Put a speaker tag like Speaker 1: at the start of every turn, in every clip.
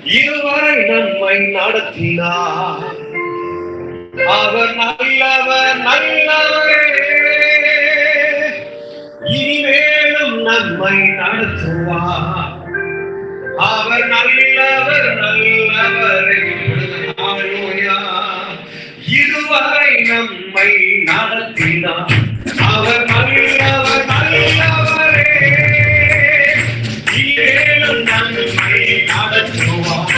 Speaker 1: இதுவரை நம்மை நடத்தினார். அவர் நல்லவர், நல்லவரே. இனிமேலும் நம்மை நடத்துவார். அவர் நல்லவர், நல்லவரே. இதுவரை நம்மை நடத்தினார். அவர் நல்லவர், நல்லவரே. இனிமேலும் நம்மை நடத்துவார்.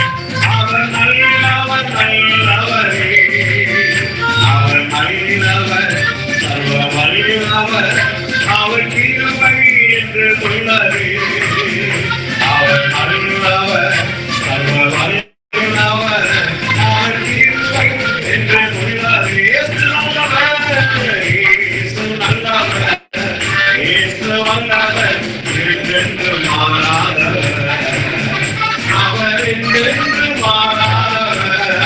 Speaker 1: அவர் நல்லவர், நல்லவரே. அவர் நல்லவர், சர்வ வல்லவர். அவர் கிருபை என்று சொல்லவே. அவர் நல்லவர், சர்வ வல்லவர். அவர் கிருபை என்று சொல்லவே. இயேசு நல்லவர், இயேசு வல்லவர், என்றென்று மாறாதவர். அவர் என்றென்று மாறாதவர்.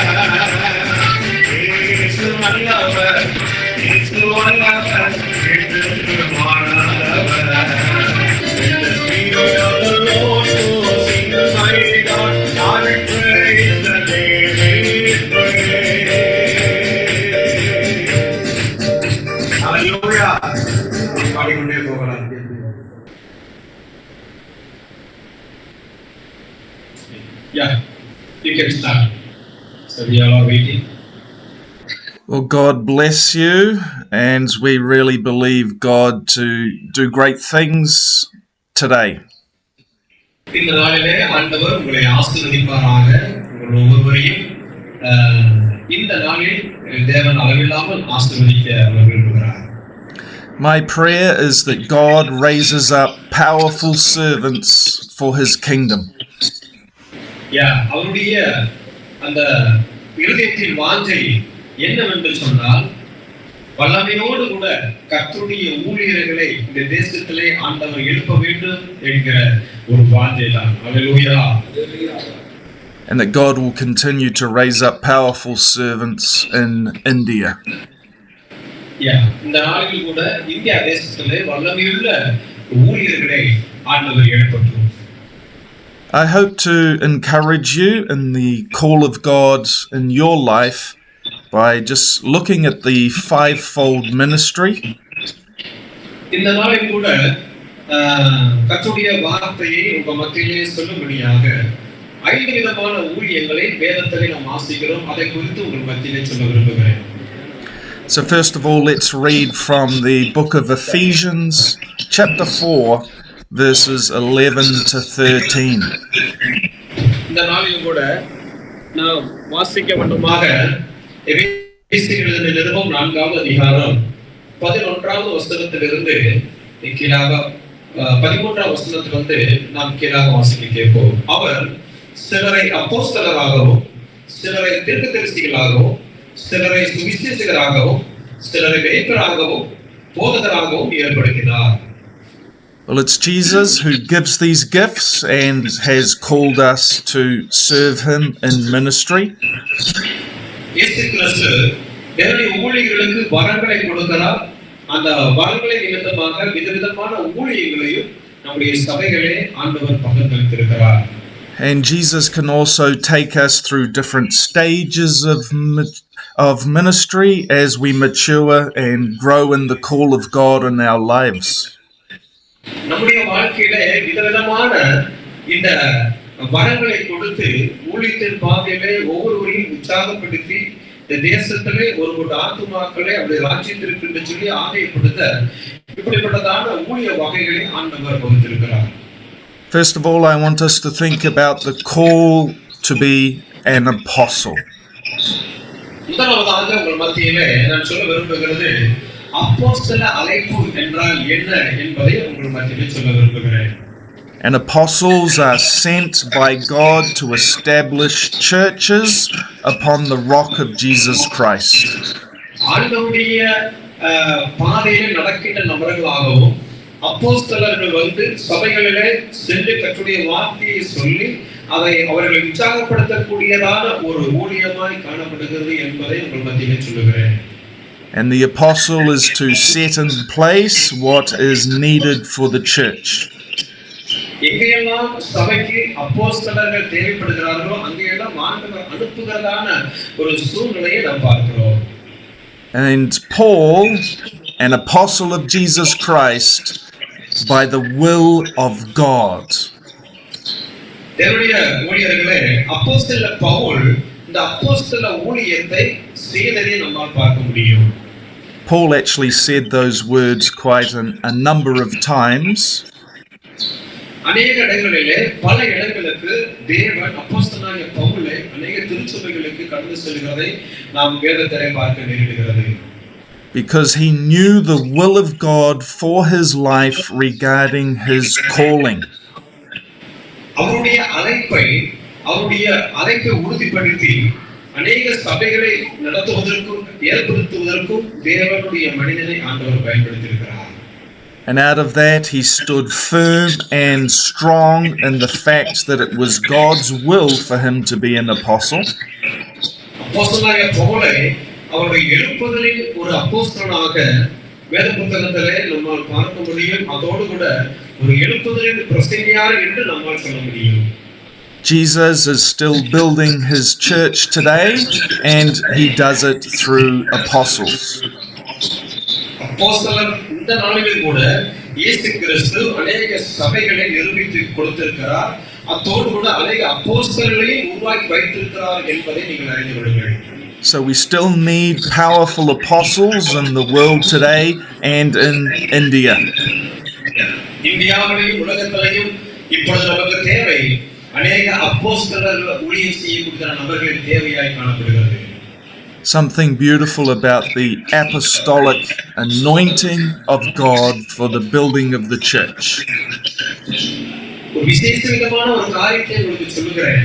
Speaker 1: இயேசு நல்லவர், இயேசு வல்லவர், என்றென்று மாறாதவர்.
Speaker 2: Yeah, you can start. So we all are waiting.
Speaker 3: Well, God bless you, and we really believe God to do great things today.
Speaker 2: இந்த நாளிலே ஆண்டவர் உங்களை ஆசீர்வதிப்பாராக. உங்கள் ஒவ்வொருவரையும் இந்த நாளில் தேவன் அளவில்லாமல் ஆசீர்வதிக்க அவர் விரும்புகிறார்.
Speaker 3: My prayer is that God raises up powerful servants for his kingdom.
Speaker 2: அவருடைய அந்த இருதயத்தின் வாஞ்சை என்னவென்று சொன்னால், வல்லமையோடு கூட கர்த்தருடைய ஊழியர்களை இந்த தேசத்திலே ஆண்டவர் எழுப்ப வேண்டும் என்கிற ஒரு வாஞ்சை தான். அல்லேலூயா.
Speaker 3: And that God will continue to raise up powerful servants in India.
Speaker 2: இந்த நாளில் கூட இந்தியா தேசத்திலே வல்லமையுள்ள ஊழியர்களை ஆண்டவர் எழுப்பட்டும்.
Speaker 3: I hope to encourage you in the call of God in your life by just looking at the fivefold ministry.
Speaker 2: இந்த நாளில் கூட கர்த்தருடைய வார்த்தையை உங்க மத்தியிலே சொல்லும்படியாக 5 விதமான ஊழியங்களை வேதத்திலே நாம் வாசிக்கிறோம். அதை குறித்து உங்கள் மத்தியிலே சொல்ல விரும்புகிறேன்.
Speaker 3: So first of all, let's read from the book of Ephesians, chapter 4, verses 11 to 13.
Speaker 2: இந்த நாளில் கூட நாம் வாசிக்க வேண்டுமாக எபேசியர் எழுதின நிருபம் 4வது அதிகாரம் 11வது வசனத்திலிருந்து கீழாக 13வது வசனத்திலிருந்து நாம் கீழாக வாசிக்க கேட்போம். அவர் சிலரை அப்போஸ்தலராகவும், சிலரை தீர்க்கதரிசிகளாகவும், சிலரை சுவிசேஷகராகவும், சிலரை மேய்ப்பராகவும், போதகராகவும் ஏற்படுத்தினார்.
Speaker 3: Well, it's Jesus who gives these gifts and has called us to serve him in ministry.
Speaker 2: இயேசு கிறிஸ்து தேவனுடைய ஊழியர்களுக்கு வரங்களை கொடுக்கிறார். அந்த வரங்களை நிமித்தமாக விதவிதமான ஊழியங்களையும் நம்முடைய சபைகளே ஆண்டவர் பகிர்ந்தளித்திருக்கிறார்.
Speaker 3: And Jesus can also take us through different stages of ministry as we mature and grow in the call of God in our lives.
Speaker 2: நம்முடைய வாழ்க்கையிலே விதவிதமான இந்த வரங்களை கொடுத்து ஊழியத்தின் பாதையிலே ஒவ்வொருவரையும் உற்சாகப்படுத்தி இந்த தேசத்திலே ஒரு ஆத்துமாக்களை அவருடைய ராஜ்யத்திற்கு சொல்லி ஆதாயப்படுத்த இப்படிப்பட்டதான ஊழிய வகைகளை ஆண்டவர் வகுத்திருக்கிறார்.
Speaker 3: First of all, I want us to think about the call to be an apostle.
Speaker 2: முதலாவதாக உங்கள் மத்தியிலே நான் சொல்ல விரும்புகிறது அப்போஸ்தல அழைப்பு என்றால் என்ன என்பதை உங்கள் மத்தியிலே சொல்ல விரும்புகிறேன்.
Speaker 3: And apostles are sent by God to establish churches upon the rock of Jesus Christ.
Speaker 2: ஆண்டவருடைய பாதையில் நடக்கின்ற நபர்களாகவும் அப்போஸ்தலர்கள் வந்து சபைகளிலே சென்று கர்த்தருடைய வார்த்தையை சொல்லி அதை அவர்களை உற்சாகப்படுத்தக்கூடியதான ஒரு ஊழியமாய் காணப்படுகிறது என்பதை உங்கள் மத்தியிலே சொல்லுகிறேன்.
Speaker 3: And the apostle is to set in place what is needed for the church.
Speaker 2: எங்கெல்லாம் சபைக்கு அப்போஸ்தலர்கள் தேவைப்படுகிறார்களோ அங்கெல்லாம் ஆண்டவர் அனுப்புகிறதான ஒரு சூழ்நிலையை நாம் பார்க்கிறோம்.
Speaker 3: And Paul, an apostle of Jesus Christ, by the will of God.
Speaker 2: தேவனுடைய ஊழியர்களே, அப்போஸ்தல பவுல் இந்த அப்போஸ்தல ஊழியத்தை செய்ததை நம்மால் பார்க்க முடியும்.
Speaker 3: Paul actually said those words quite a number of times.
Speaker 2: அநேக இடங்களிலே பல இடங்களுக்கு தேவன் அப்போஸ்தலனாகிய பவுலை அநேக திருச்சபைகளுக்கு கடந்து செல்கிறதை நாம் வேதத்திலே பார்க்க நேரிடுகிறது.
Speaker 3: Because he knew the will of God for his life regarding his calling.
Speaker 2: அவருடைய அழைப்பை உறுதிப்படுத்தி அநேக சபைகளை நடத்துவதற்கும் ஏற்படுத்துவதற்கும் தேவனுடைய மனிதனை ஆண்டவர் பயன்படுத்தியிருக்கிறார்.
Speaker 3: And out of that he stood firm and strong in the fact that it was God's will for him to be an apostle.
Speaker 2: அப்போஸ்தலனாகிய பவுலை அவருடைய எழுப்புதலில் ஒரு அப்போஸ்தலனாக வேத புத்தகத்திலே நம்மால் பார்க்க முடியும். அதோடு கூட ஒரு எழுப்புதலின் பிரசங்கியார் என்று நம்மால் சொல்ல முடியும்.
Speaker 3: Jesus is still building his church today, and he does it through apostles.
Speaker 2: அப்போஸ்தலர் இந்த நாளில் கூட இயேசு கிறிஸ்து அநேக சபைகளை நிரூபித்து கொடுத்திருக்கிறார். அதோடு கூட அநேக அப்போஸ்தலர்களை உருவாக்கி வைத்திருக்கிறார் என்பதை நீங்கள் அறிந்து கொள்ளுங்கள்.
Speaker 3: So we still need powerful apostles in the world today and in India.
Speaker 2: இந்தியாவிலும் உலகத்திலும் இப்பொழுது நமக்கு தேவை அநேக அப்போஸ்தலர்கள் ஊழியம் செய்யக்கூடிய நபர்கள் தேவையாய் காணப்படுகிறது.
Speaker 3: Something beautiful about the apostolic anointing of God for the building of the church.
Speaker 2: ஒரு விசேஷ விதமான ஒரு காரியத்தை உங்களுக்கு சொல்லுகிறேன்.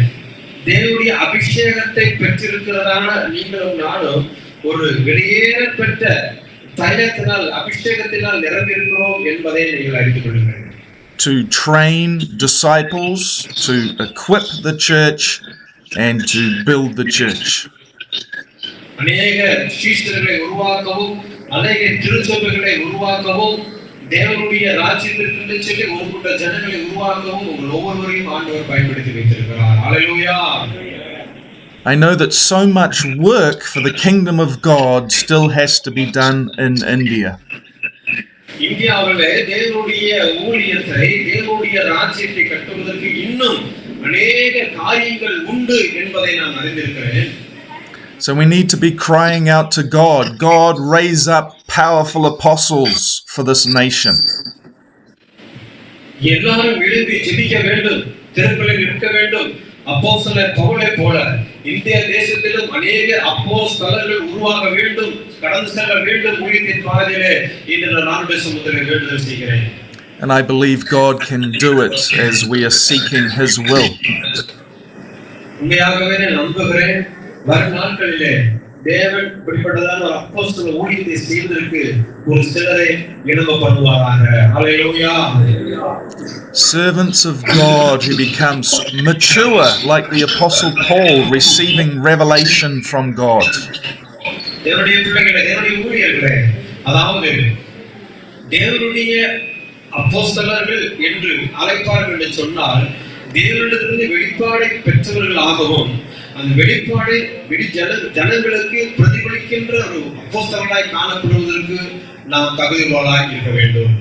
Speaker 2: தேவனுடைய அபிஷேகத்தை பெற்றிருக்கிறதான நீங்களும் நானும் ஒரு வெளியேறப்பட்ட தைலத்தினால் அபிஷேகத்தினால் நிரம்பியிருக்கிறோம் என்பதை நீங்கள் அறிந்து கொள்ளுங்கள்.
Speaker 3: To train disciples, to equip the church, and to build the church.
Speaker 2: அநேக சீஷர்களை உருவாக்கவும் அநேக திருச்சபைகளை உருவாக்கவும் தேவனுடைய ராஜ்யத்திற்கு சொல்லி ஒரு கூட்ட ஜனங்களை உருவாக்கவும் உங்கள் ஒவ்வொருவரையும் ஆண்டவர் பயன்படுத்தி வைத்திருக்கிறார். ஹல்லேலூயா.
Speaker 3: I know that so much work for the kingdom of God still has to be done in India.
Speaker 2: இந்தியாவிலே தேவனுடைய ஊழியத்தை தேவனுடைய ராஜ்யத்தை கட்டுவதற்கு இன்னும் அநேக காரியங்கள் உண்டு என்பதை நான் அறிந்திருக்கிறேன்.
Speaker 3: So we need to be crying out to God. God, raise up powerful apostles for this nation.
Speaker 2: எல்லாரும் எழும்பி ஜெபிக்க வேண்டும், திருப்பலில் இருக்க வேண்டும். அப்போஸ்தலர் பவுலை போல இந்திய தேசத்திலும் அநேக அப்போஸ்தலர்கள் உருவாக வேண்டும், கடந்து செல்ல வேண்டும் ஊழியத்தின் பாதையிலே இன்று நான் சமுத்திரத்தில் வேண்டுதல் செய்கிறேன்.
Speaker 3: And I believe God can do it as we are seeking His will.
Speaker 2: உண்மையாகவே நான் நம்புகிறேன், வரும் நாட்களிலே தேவன் இப்படிப்பட்டதான ஒரு அப்போஸ்தல ஊழியத்தை செய்வதற்கு ஒரு சிலரை எழும்ப பண்ணுவாராக. ஹல்லேலூயா.
Speaker 3: Servants of God who become mature like the Apostle Paul receiving revelation from God.
Speaker 2: தேவனுடைய பிள்ளைகளே, தேவனுடைய ஊழியர்களே, அதாவது தேவனுடைய அப்போஸ்தலர்கள் என்று அழைப்பார்கள் என்று சொன்னால் தேவனிடத்திலிருந்து வெளிப்பாடை பெற்றவர்களாகவும் அந்த வெளிப்பாடை ஜனங்களுக்கு பிரதிபலிக்கின்ற ஒரு அப்போஸ்தலராய் காணப்படுவதற்கு நாம் தகுதியுள்ளவர்களாய் இருக்க வேண்டும்.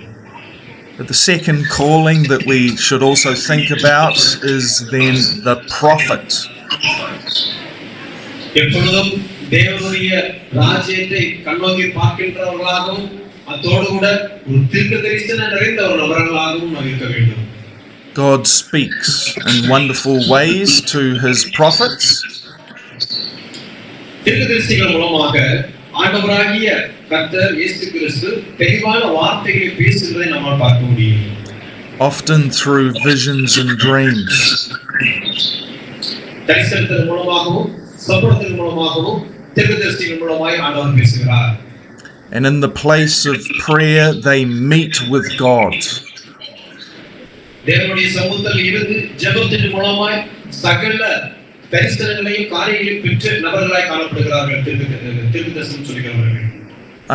Speaker 3: But the second calling that we should also think about is then the prophet.
Speaker 2: எப்பொழுதும் தேவனுடைய ராஜ்யத்தை கண்ணோக்கி பார்க்கின்றவர்களாகவும் அதோடு கூட ஒரு தீர்க்கதரிசன நிறைந்த ஒரு நபர்களாகவும் நாம் இருக்க வேண்டும்.
Speaker 3: God speaks in wonderful ways to His prophets.
Speaker 2: தீர்க்கதரிசிகள் மூலமாக ஆண்டவராகிய கர்த்தர் இயேசு கிறிஸ்து தெளிவான வார்த்தைகளை பேசுவதை நம்மால் பார்க்க முடியும்.
Speaker 3: Often through visions and dreams.
Speaker 2: தரிசனத்தின் மூலமாகவும் சொப்பனத்தின் மூலமாகவும் தீர்க்கதரிசிகள் மூலமாய் ஆண்டவர் பேசுகிறார்.
Speaker 3: And in the place of prayer they meet with God.
Speaker 2: தேவனுடைய சமூகத்தில் இருந்து ஜெபத்தின் மூலமாய் சகல தரிசனங்களையும் காரியங்களையும் பெற்ற நபர்களாய் காணப்படுகிறார்கள் தீர்க்கதரிசனம் சொல்கிறவர்கள்.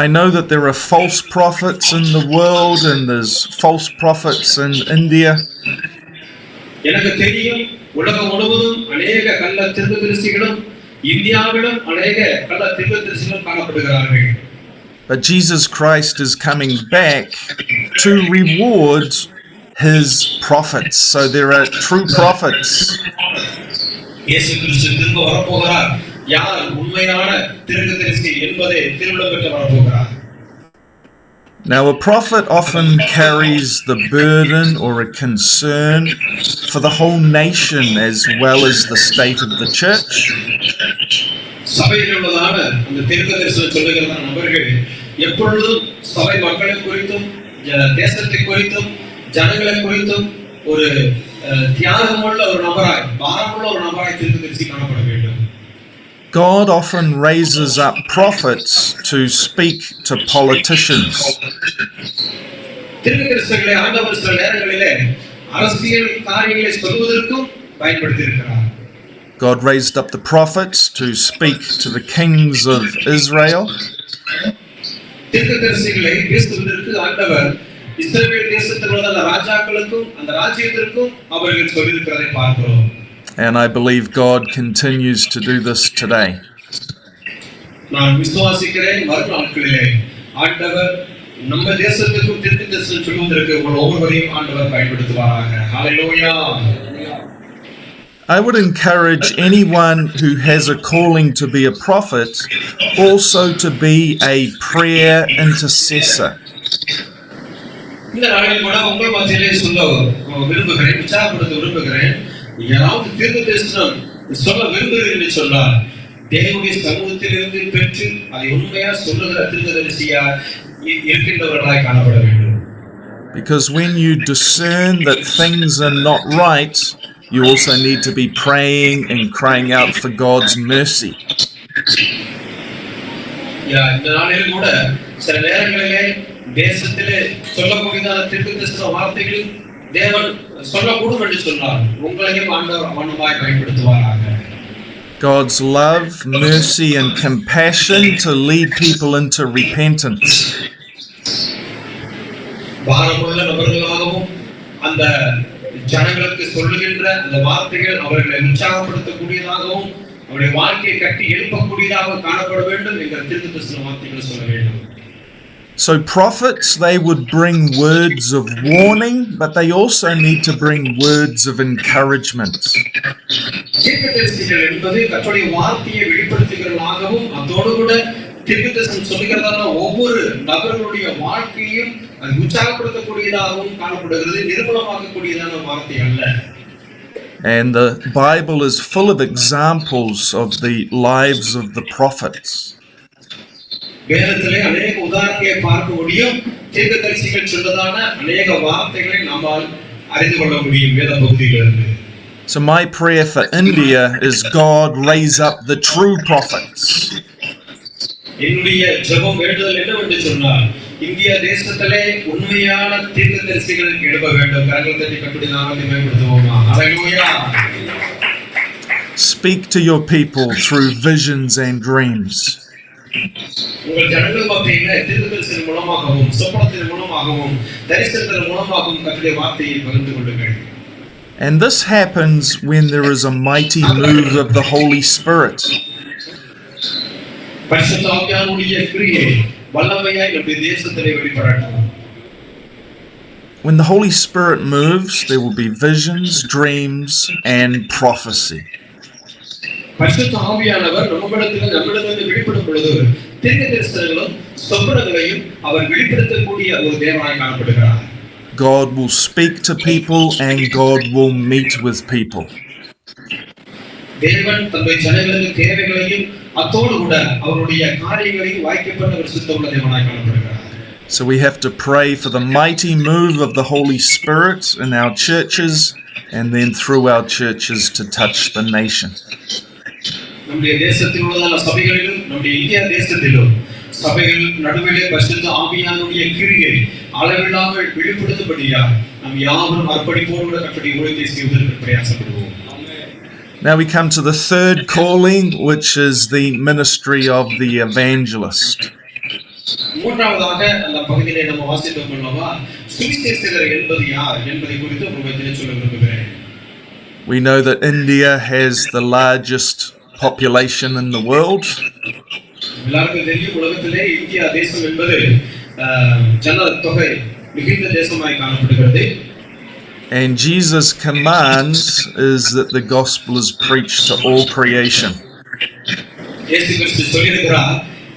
Speaker 3: I know that there are false prophets in the world and there's false prophets in India.
Speaker 2: எனக்கு தெரியும் உலகம் முழுவதும் அநேக கள்ள தீர்க்கதரிசிகளும் இந்தியாவிலும் அநேக கள்ள தீர்க்கதரிசிகளும் காணப்படுகிறார்கள்.
Speaker 3: But Jesus Christ is coming back to reward his prophets. So there are true prophets.
Speaker 2: இயேசு கிறிஸ்து திரும்ப வரப்போகிறார். யார் உண்மையான தீர்க்கதரிசி என்பதை திருவிழா பெற்று வரப்போகிறார்.
Speaker 3: Now, a prophet often carries the burden or a concern for the whole nation as well as the state of the church.
Speaker 2: சபையில் உள்ளதான அந்த தீர்க்கதரிசனம் சொல்லுகிற நபர்கள் எப்பொழுதும் சபை மக்களை குறித்தும் தேசத்தை குறித்தும் ஜனங்களை குறித்தும் ஒரு தியாகமுள்ள ஒரு நபராய் பாரமுள்ள ஒரு நபராய் தீர்க்கதரிசி காணப்பட வேண்டும்.
Speaker 3: God often raises up prophets to speak to politicians.
Speaker 2: தீர்க்கதரிசிகளை ஆண்டவர் சில நேரங்களிலே அரசியல் காரியங்களை சொல்வதற்கும் பயன்படுத்தியிருக்கிறார்.
Speaker 3: God raised up the prophets to speak to the kings of Israel.
Speaker 2: தீர்க்கதரிசிகளை பேசுவதற்கு ஆண்டவர் இஸ்ரவேல் தேசத்தில் உள்ள அந்த ராஜாக்களுக்கும் அந்த ராஜ்யத்திற்கும் அவர்கள் சொல்லியிருக்கிறதை பார்க்கிறோம்.
Speaker 3: And I believe God continues to do this today.
Speaker 2: நான் விசுவாசிக்கிறேன் மறுநாட்களிலே ஆண்டவர் நம்ம தேசத்துக்கும் தீர்க்கதரிசனம் சொல்வதற்கு ஒவ்வொருவரையும் ஆண்டவர் பயன்படுத்துவாராக. ஹல்லேலூயா.
Speaker 3: I would encourage anyone who has a calling to be a prophet also to be a prayer intercessor.
Speaker 2: இந்த நாளில் கூட உங்கள் மத்தியிலே சொல்ல விரும்புகிறேன், உற்சாகப்படுத்த விரும்புகிறேன். யாராவது தீர்க்கதரிசனம் சொல்ல விரும்புகிறேன் என்று சொன்னால் தேவனுடைய சமூகத்திலிருந்து பெற்று அதை உண்மையா சொல்லுகிற தீர்க்கதரிசியா இருக்கின்றவர்களாய் காணப்பட வேண்டும்.
Speaker 3: Because when you discern that things are not right, you also need to be praying and crying out for God's mercy.
Speaker 2: இந்த நாளில் கூட சில நேரங்களிலே தேசத்திலே சொல்லக்கூடியதான தீர்க்கதரிசன வார்த்தைகள் தேவன் சொல்லக்கூடும் என்று சொன்னார். உங்களையும் ஆண்டவர் அவனமாய் பயன்படுத்துவாராக.
Speaker 3: God's love, mercy and compassion to lead people into repentance.
Speaker 2: பாரமுள்ள நபர்களாகவும் அந்த ஜனங்களுக்கு சொல்லுகின்ற அந்த வார்த்தைகள் அவர்களை உற்சாகப்படுத்தக்கூடியதாகவும் அவருடைய வாழ்க்கையை கட்டி எழுப்பக்கூடியதாக காணப்பட வேண்டும் என்ற தீர்க்கதரிசன வார்த்தைகள் சொல்ல வேண்டும்.
Speaker 3: So prophets, they would bring words of warning, but they also need to bring words of encouragement.
Speaker 2: தீர்க்கதரிசிகள் என்பது கர்த்தருடைய வார்த்தையை வெளிப்படுத்துகிறவர்களாகவும் அதோடு கூட தீர்க்கதரிசனம் சொல்லுகிறதான ஒவ்வொரு நபர்களுடைய வாழ்க்கையும் அது உற்சாகப்படுத்தக்கூடியதாகவும் காணப்படுகிறது, நிர்மூலமாக்கக்கூடியதான வார்த்தை அல்ல.
Speaker 3: And the Bible is full of examples of the lives of the prophets.
Speaker 2: வேதத்திலே அநேக உதாரணங்களை பார்க்க முடியும். தீர்க்கதரிசிகள் சொன்னதான அநேக வார்த்தைகளை நம்மால் அறிந்து கொள்ள முடியும் வேத பகுதியிலிருந்து.
Speaker 3: So my prayer for India is God raise up the true prophets.
Speaker 2: என்னுடைய ஜெபம் வேண்டுதல் என்னவென்று சொன்னால் இந்திய தேசத்திலே உண்மையான தீர்க்கதரிசிகள் எழும்ப வேண்டும். கரங்களை தட்டி கர்த்தருடைய நாமத்தை மகிமைப்படுத்துவோமா. ஹல்லேலூயா.
Speaker 3: Speak to your people through visions and dreams.
Speaker 2: உங்கள் ஜனங்கள் மத்தியிலே தீர்க்கதரிசனம் மூலமாகவும் சொப்பனத்தின் மூலமாகவும் தரிசனத்தின் மூலமாகவும் கர்த்தருடைய வார்த்தையை பகிர்ந்து கொள்ளுங்கள்.
Speaker 3: And this happens when there is a mighty move of the Holy Spirit.
Speaker 2: பரிசுத்த ஆவியானவருடைய கிரியை வல்லமையாய் நம்முடைய தேசத்திலே வெளிப்படட்டும்.
Speaker 3: When the Holy Spirit moves, there will be visions, dreams, and prophecy.
Speaker 2: பரிசுத்த ஆவியானவர் நம்மிடத்திலிருந்து வெளிப்படும் பொழுது தீர்க்கதரிசனங்களும் சொப்பனங்களையும் அவர் வெளிப்படுத்தக்கூடிய ஒரு தேவனாய் காணப்படுகிறார்.
Speaker 3: God will speak to people and God will meet with people.
Speaker 2: தேவன் தம்முடைய ஜனங்களுக்கு தேவைகளையும் அதோடு கூட அவருடைய காரியங்களையும் வாய்க்கப்பட்ட சுத்தமுள்ள தேவனாய் காணப்படுகிறார்.
Speaker 3: So we have to pray for the mighty move of the Holy Spirit in our churches and then through our churches to touch the nation.
Speaker 2: நம்முடைய தேசத்தில் உள்ளதான சபைகளிலும் நம்முடைய இந்தியா தேசத்திலும் சபைகள் நடுவிலே பரிசுத்த ஆவியானவருடைய கிரியை அளவில்லாமல் வெளிப்படுத்தும்படியாக நாம் யாவரும் அர்ப்பணிப்போடு கர்த்தருடைய ஊழியத்தை செய்வதற்கு பிரயாசப்படுவோம்.
Speaker 3: Now we come to the third calling, which is the ministry of the evangelist.
Speaker 2: மூன்றாவதாக அந்த பகுதியிலே நம்ம வாசித்தோம் அல்லவா, சுவிசேஷகர் என்பது யார் என்பதை குறித்து உங்களுக்கு சொல்ல விரும்புகிறேன்.
Speaker 3: We know that India has the largest population in the world.
Speaker 2: எல்லாருக்கும் தெரியும், உலகத்திலே இந்தியா தேசம் என்பது ஜனத்தொகை மிகுந்த தேசமாய் காணப்படுகிறது.
Speaker 3: And Jesus' command is that the gospel is preached to all creation.
Speaker 2: இயேசு கிறிஸ்து சொல்லியிருக்கிறார்,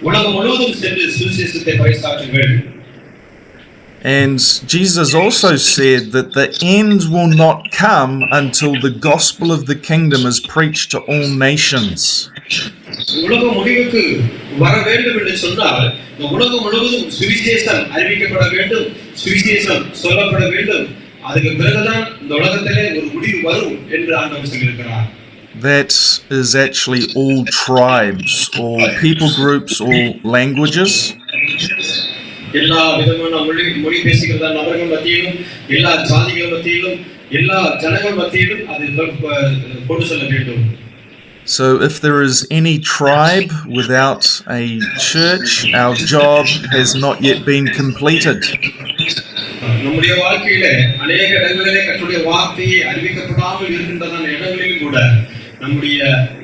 Speaker 2: உலகம் முழுவதும் சென்று சுவிசேஷத்தை பறைசாற்றுங்கள்.
Speaker 3: And Jesus also said that the end will not come until the gospel of the kingdom is preached to all nations.
Speaker 2: உலகம் முடிவுக்கு வர வேண்டும் என்று சொன்னால் உலகம் முழுவதும் சுவிசேஷம் அறிவிக்கப்பட வேண்டும், சுவிசேஷம் சொல்லப்பட வேண்டும். அதுக்கு பிறகுதான் இந்த உலகத்திலே ஒரு முடிவு வரும் என்று ஆண்டவர் சொல்லியிருக்கிறார்.
Speaker 3: That is actually all tribes, all people groups, all languages.
Speaker 2: எல்லா விதமான மொழி பேசுகிற நபர்கள் மத்தியிலும், எல்லா ஜாதிகள் மத்தியிலும், எல்லா ஜனங்கள் மத்தியிலும் அது கொண்டு செல்ல வேண்டும்.
Speaker 3: So if there is any tribe without a church, our job has not yet been completed.
Speaker 2: நம்முடைய வாழ்க்கையிலே अनेक இடங்களிலே கர்த்தருடைய வார்த்தையை அறிவிக்கப்படாமல் இருக்கின்றதான இடங்களிலும் கூட நம்முடைய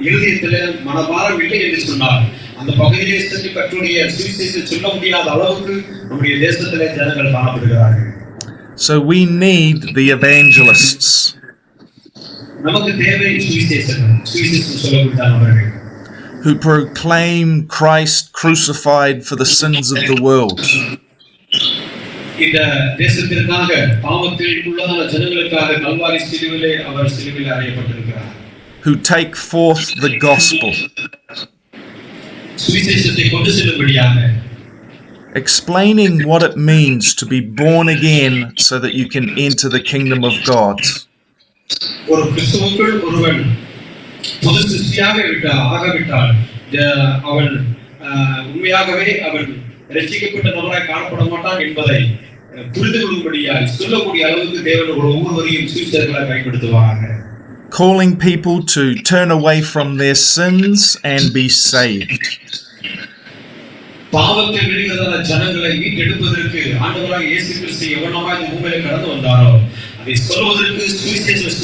Speaker 2: இருதயத்திலே மனபாரம் இல்லை என்று சொன்னால் அந்த பகுதியிலே சென்று கர்த்தருடைய சுவிசேஷத்தை சொல்ல முடியாத அளவுக்கு நம்முடைய தேசத்திலே ஜனங்கள் காணப்படுகிறார்கள்.
Speaker 3: So we need the evangelists.
Speaker 2: நமக்கு தேவை சுவிசேஷம் சொல்லக்கூடிய நபர்கள்
Speaker 3: who proclaim Christ crucified for the sins of the world.
Speaker 2: இந்த தேசத்திற்காக பாவத்தில் உள்ளதான ஜனங்களுக்காக கல்வாரி சிலுவையிலே அவர் சிலுவையில் அறையப்பட்டிருக்கிறார்.
Speaker 3: Who take forth the gospel.
Speaker 2: சுவிசேஷத்தை கொண்டு செல்லும்படியாக
Speaker 3: explaining what it means to be born again so that you can enter the kingdom of God.
Speaker 2: ஒரு கிறிஸ்துவுக்குள் ஒருவன் புது சிருஷ்டியாக ஆகவிட்டால் அவன் உண்மையாகவே அவன் ரட்சிக்கப்பட்ட நபராய் காணப்பட மாட்டான் என்பதை புரிந்து கொள்ளும்படியாய் சொல்லக்கூடிய அளவுக்கு தேவன் ஒவ்வொருவரையும் சுவிசேஷகர்களாய் பயன்படுத்துவாங்க.
Speaker 3: Calling people to turn away from their sins and be saved.
Speaker 2: பாவத்தை விடுகிறதான ஜனங்களை மீட்டெடுப்பதற்கு ஆண்டவராகிய இயேசு கிறிஸ்து எவ்வளவாய் இந்த பூமியிலே கடந்து வந்தாரோ அதை சொல்வதற்கு சுவிசேஷம்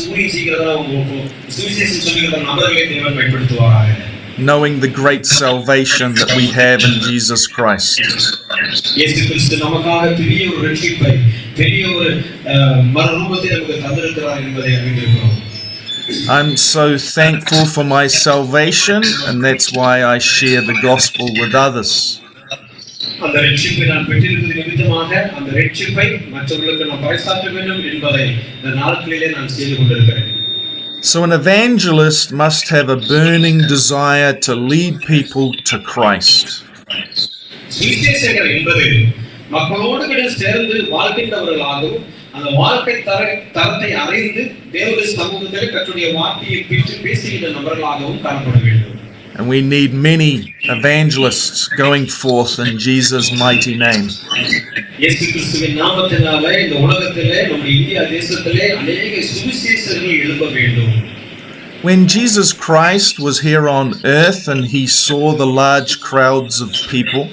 Speaker 2: சொல்லுகிற நபர்களை தேவன் பயன்படுத்துவாராக.
Speaker 3: Knowing the great salvation that we have in Jesus Christ.
Speaker 2: இயேசு கிறிஸ்து நமக்காக பெரிய ஒரு ரட்சிப்பை, பெரிய ஒரு மறுரூபத்தை நமக்கு தந்திருக்கிறார் என்பதை அறிந்திருக்கிறோம்.
Speaker 3: I'm so thankful for my salvation, and that's why I share the gospel with others.
Speaker 2: அந்த ரட்சிப்பை நான் பெற்றிருப்பது நிமித்தமாக அந்த ரட்சிப்பை மற்றவர்களுக்கு நான் பறைசாற்ற வேண்டும் என்பதை இந்த நாட்களிலே நான் செய்து கொண்டிருக்கிறேன்.
Speaker 3: So an evangelist must have a burning desire to lead people to Christ.
Speaker 2: சுவிசேஷகர் என்பது மக்களோடு கூட சேர்ந்து வாழ்கின்றவர்களாகவும் அந்த வாழ்க்கை தரத்தை அறிந்து தேவனுடைய சமூகத்தில் கர்த்தருடைய வார்த்தையை பெற்று பேசுகின்ற நபர்களாகவும் காணப்பட வேண்டும்.
Speaker 3: And we need many evangelists going forth in Jesus' mighty name.
Speaker 2: இயேசு கிறிஸ்துவின் நாமத்தினாலே இந்த உலகத்திலே நம்முடைய இந்தியா தேசத்திலே अनेक சுவிசேஷகர்கள் எழும்ப வேண்டும்.
Speaker 3: When Jesus Christ was here on earth and he saw the large crowds of people,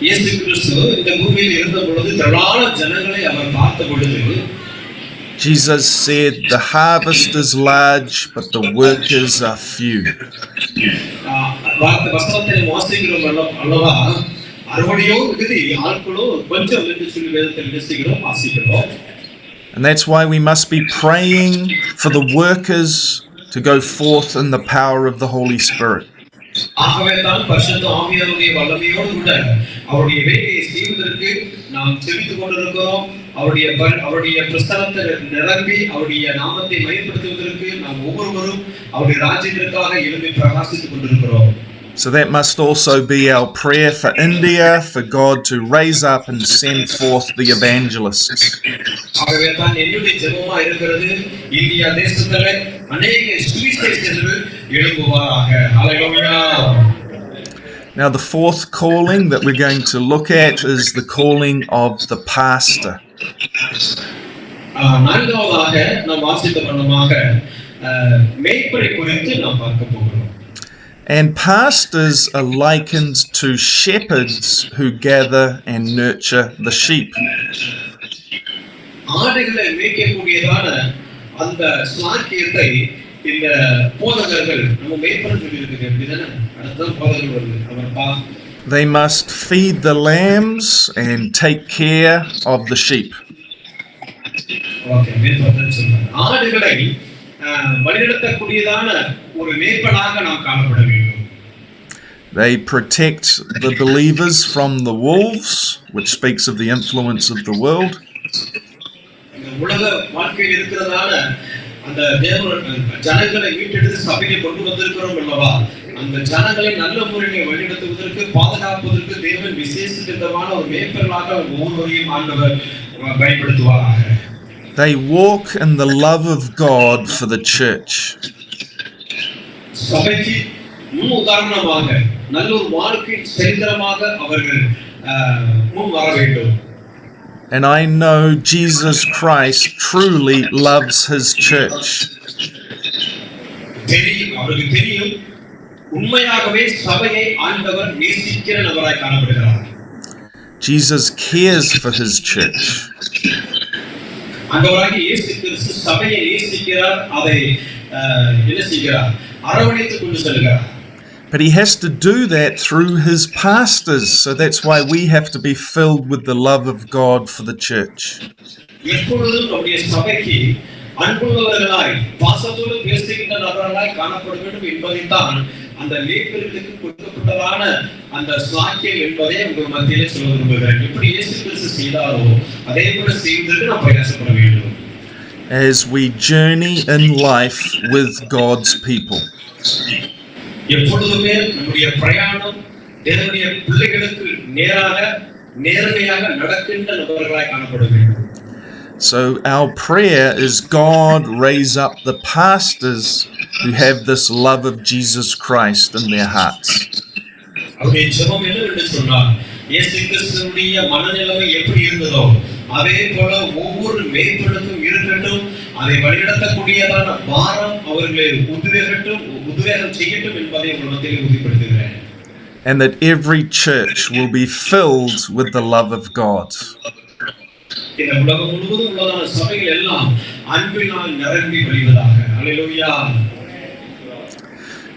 Speaker 2: இயேசு கிறிஸ்து இந்த பூமியில் இருந்த பொழுது திரளான ஜனங்களை அவர் பார்த்த பொழுது
Speaker 3: Jesus said, "The harvest is large, but the workers are few."
Speaker 2: வசனத்தை வாசிக்கிறோம் அல்லவா, அறுவடையோ மிகுதி, ஆட்களோ கொஞ்சம் என்று சொல்லி வேதத்தில் வாசிக்கிறோம்.
Speaker 3: And that's why we must be praying for the workers to go forth in the power of the Holy Spirit.
Speaker 2: ஆகவே தான் பரிசுத்த ஆவியானவருடைய வல்லமையோடு கூட அவருடைய வேலையை செய்வதற்கு நாம் செபித்துக் கொண்டிருக்கிறோம். அவருடைய பிரஸ்தானத்தை நிரம்பி அவருடைய நாமத்தை மகிமைப்படுத்துவதற்கு நாம் ஒவ்வொருவரும் அவருடைய ராஜ்யத்திற்காக எழும்பி பிரகாசித்துக் கொண்டிருக்கிறோம்.
Speaker 3: So that must also be our prayer for India, for God to raise up and send forth the evangelists.
Speaker 2: ஆகவே தான் என்னுடைய ஜெபமா இருக்கிறது, இந்தியா தேசத்திலே अनेक சுவிசேஷகர்கள் எழும்புவாராக. ஹalleluya.
Speaker 3: Now the fourth calling that we're going to look at is the calling of the pastor.
Speaker 2: நான்காவதாக நாம் வாசித்த வண்ணமாக மேய்ப்பரை குறித்து நாம் பார்க்க போகிறோம்.
Speaker 3: And pastors are likened to shepherds who gather and nurture the sheep.
Speaker 2: ஆடுகளை மேய்க்கக்கூடியதான அந்த ஸ்லாக்கியத்தை இந்த போதகர்கள் நம்ம மேற்பட சொல்லியிருக்கிறது அப்படிதானே. அடுத்ததான் போதகர்கள் வருது. அவர்
Speaker 3: They must feed the lambs and take care of the sheep.
Speaker 2: ஆடுகளை வழிநடத்தக்கூடியதான ஒரு மேய்ப்பனாக நாம் காணப்பட வேண்டும்.
Speaker 3: They protect the believers from the wolves, which speaks of the influence of the world.
Speaker 2: இந்த உலக வாழ்க்கையில் இருக்கிறதான அந்த ஜனங்களை மீட்டெடுத்து சபையை கொண்டு வந்திருக்கிறோம் அல்லவா, அந்த ஜனங்களை நல்ல முறையில் வழிநடத்துவதற்கு பாதுகாப்பதற்கு தேவன் விசேஷித்தமான ஒரு மேய்ப்பர்களாக ஒவ்வொருவரையும் ஆண்டவர் பயன்படுத்துவாராக.
Speaker 3: They walk in the love of God for the church.
Speaker 2: சபைக்கு முன் உதாரணமாக நல்ல ஒரு வாழ்க்கை சரித்திரமாக அவர்கள் முன் வர வேண்டும்.
Speaker 3: And I know Jesus Christ truly loves his church.
Speaker 2: அவருக்கு தெரியும் உண்மையாகவே சபையை ஆண்டவர் நேசிக்கிற நபராய் காணப்படுகிறார்.
Speaker 3: Jesus cares for his church.
Speaker 2: ஆண்டவராகிய இயேசு கிறிஸ்து சபையை நேசிக்கிறார், அதை என்ன செய்கிறார், அரவணைத்துக் கொண்டு செல்கிறார்.
Speaker 3: But he has to do that through his pastors, so that's why we have to be filled with the love of God for the church.
Speaker 2: எப்பொழுதும் நம்முடைய சபைக்கு அன்புள்ளவர்களாய் பாசத்தோடு பேசுகின்ற நபர்களாய் காணப்பட வேண்டும் என்பதைத்தான் அந்த மேய்ப்பர்களுக்கு கொடுக்கப்பட்டதான அந்த ஸ்லாக்கியம் என்பதை உங்கள் மத்தியிலே சொல்ல விரும்புகிறேன். எப்படி இயேசு கிறிஸ்து செய்தாரோ அதே போல செய்வதற்கு நாம் பிரயாசப்பட வேண்டும்.
Speaker 3: As we journey in life with God's people.
Speaker 2: எப்பொழுதுமே நம்முடைய பிரயாணம் தேவனுடைய பிள்ளைகளுக்கு நேர்மையாக நடக்கின்ற நபர்களாய் காணப்பட வேண்டும்.
Speaker 3: So our prayer is God raise up the pastors who have this love of Jesus Christ in their hearts.
Speaker 2: அவருடைய ஜெபம் என்னவென்று சொன்னார், இயேசு கிறிஸ்துவினுடைய மனநிலைமை எப்படி இருந்ததோ அதே போல ஒவ்வொரு மேய்ப்பனுக்கும் இருக்கட்டும், அதை வழிநடத்தக்கூடியதான பாரம் அவர்களை உத்வேகம் செய்யட்டும் என்பதை உங்கள் மத்தியில் உறுதிப்படுத்துகிறேன்.
Speaker 3: And that every church will be filled with the love of God.
Speaker 2: இந்த உலகம் முழுவதும் உள்ளதான சபைகள் எல்லாம் அன்பினால் நிரம்பி வழிவதாக. ஹல்லேலூயா.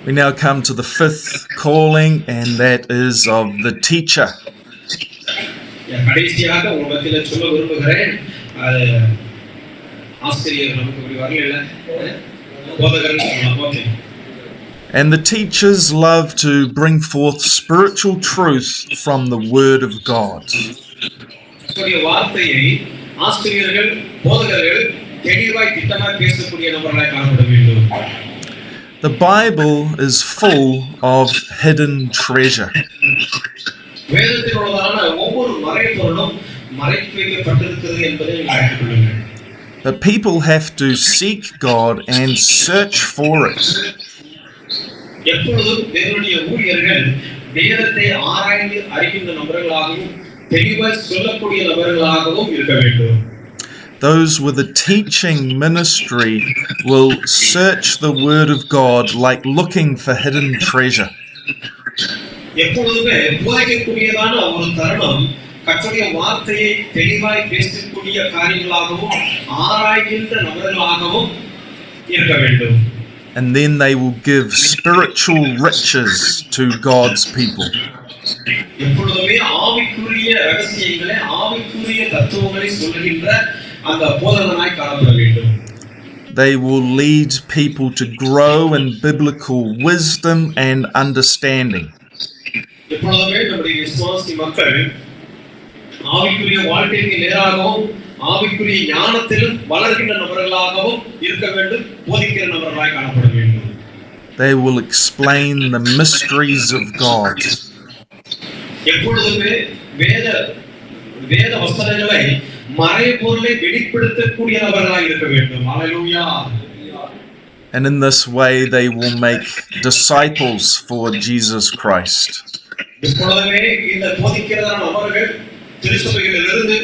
Speaker 3: We now come to the fifth calling, and that is of the teacher.
Speaker 2: கடைசியாக உங்கள் மத்தியில் சொல்ல விரும்புகிறேன், ஆசிரியர் நமக்கு இப்படி வரல, போதகர்கள் சொல்லலாம். Okay.
Speaker 3: And the teachers love to bring forth spiritual truth from the Word of God.
Speaker 2: வார்த்தையை ஆசிரியர்கள் போதகர்கள் தெளிவாய் திட்டமாய் பேசக்கூடிய நபர்களாய் காணப்பட வேண்டும்.
Speaker 3: The Bible is full of hidden treasure.
Speaker 2: வேதத்தில் உள்ளதான ஒவ்வொரு மறைபொருளும் மறைத்து வைக்கப்பட்டிருக்கிறது என்பதை அறிந்து கொள்ளுங்கள்.
Speaker 3: But people have to seek God and search for it.
Speaker 2: எப்பொழுதும் தேவனுடைய ஊழியர்கள் வேதத்தை ஆராய்ந்து அறிகின்ற நபர்களாகவும் தெளிவாய் சொல்லக்கூடிய நபர்களாகவும் இருக்க வேண்டும்.
Speaker 3: Those with a teaching ministry will search the Word of God like looking for hidden treasure.
Speaker 2: எப்பொழுதுமே போதிக்கக்கூடியதான ஒரு தருணம் கர்த்தருடைய வார்த்தையை தெளிவாய் பேசக்கூடிய காரியங்களாகவும் ஆராய்கின்ற நபர்களாகவும் இருக்க வேண்டும்.
Speaker 3: And then they will give spiritual riches to God's people.
Speaker 2: எப்பொழுதுமே ஆவிக்குரிய ரகசியங்களை ஆவிக்குரிய தத்துவங்களை சொல்லுகின்ற அந்த போதகனாய் காணப்பட வேண்டும்.
Speaker 3: They will lead people to grow in biblical wisdom and understanding.
Speaker 2: எப்பொழுதுமே நம்முடைய விசுவாசி மக்கள் ஆவிக்குரிய வாழ்க்கைக்கு நேராகவும் ஆவிக்குரிய ஞானத்திலும் வளர்கின்ற நபர்களாகவும் இருக்க வேண்டும், போதிக்கிற நபர்களாய் காணப்பட வேண்டும்.
Speaker 3: They will explain the mysteries of God.
Speaker 2: எப்பொழுதுமே வேத வசனங்களை மறைபொருளை வெளிப்படுத்தக்கூடிய நபர்களாய் இருக்க வேண்டும். ஹல்லேலூயா.
Speaker 3: And in this way they will make disciples for Jesus Christ.
Speaker 2: எப்பொழுதுமே இந்த போதிக்கிறதான நபர்கள் திருச்சபைகளிலிருந்து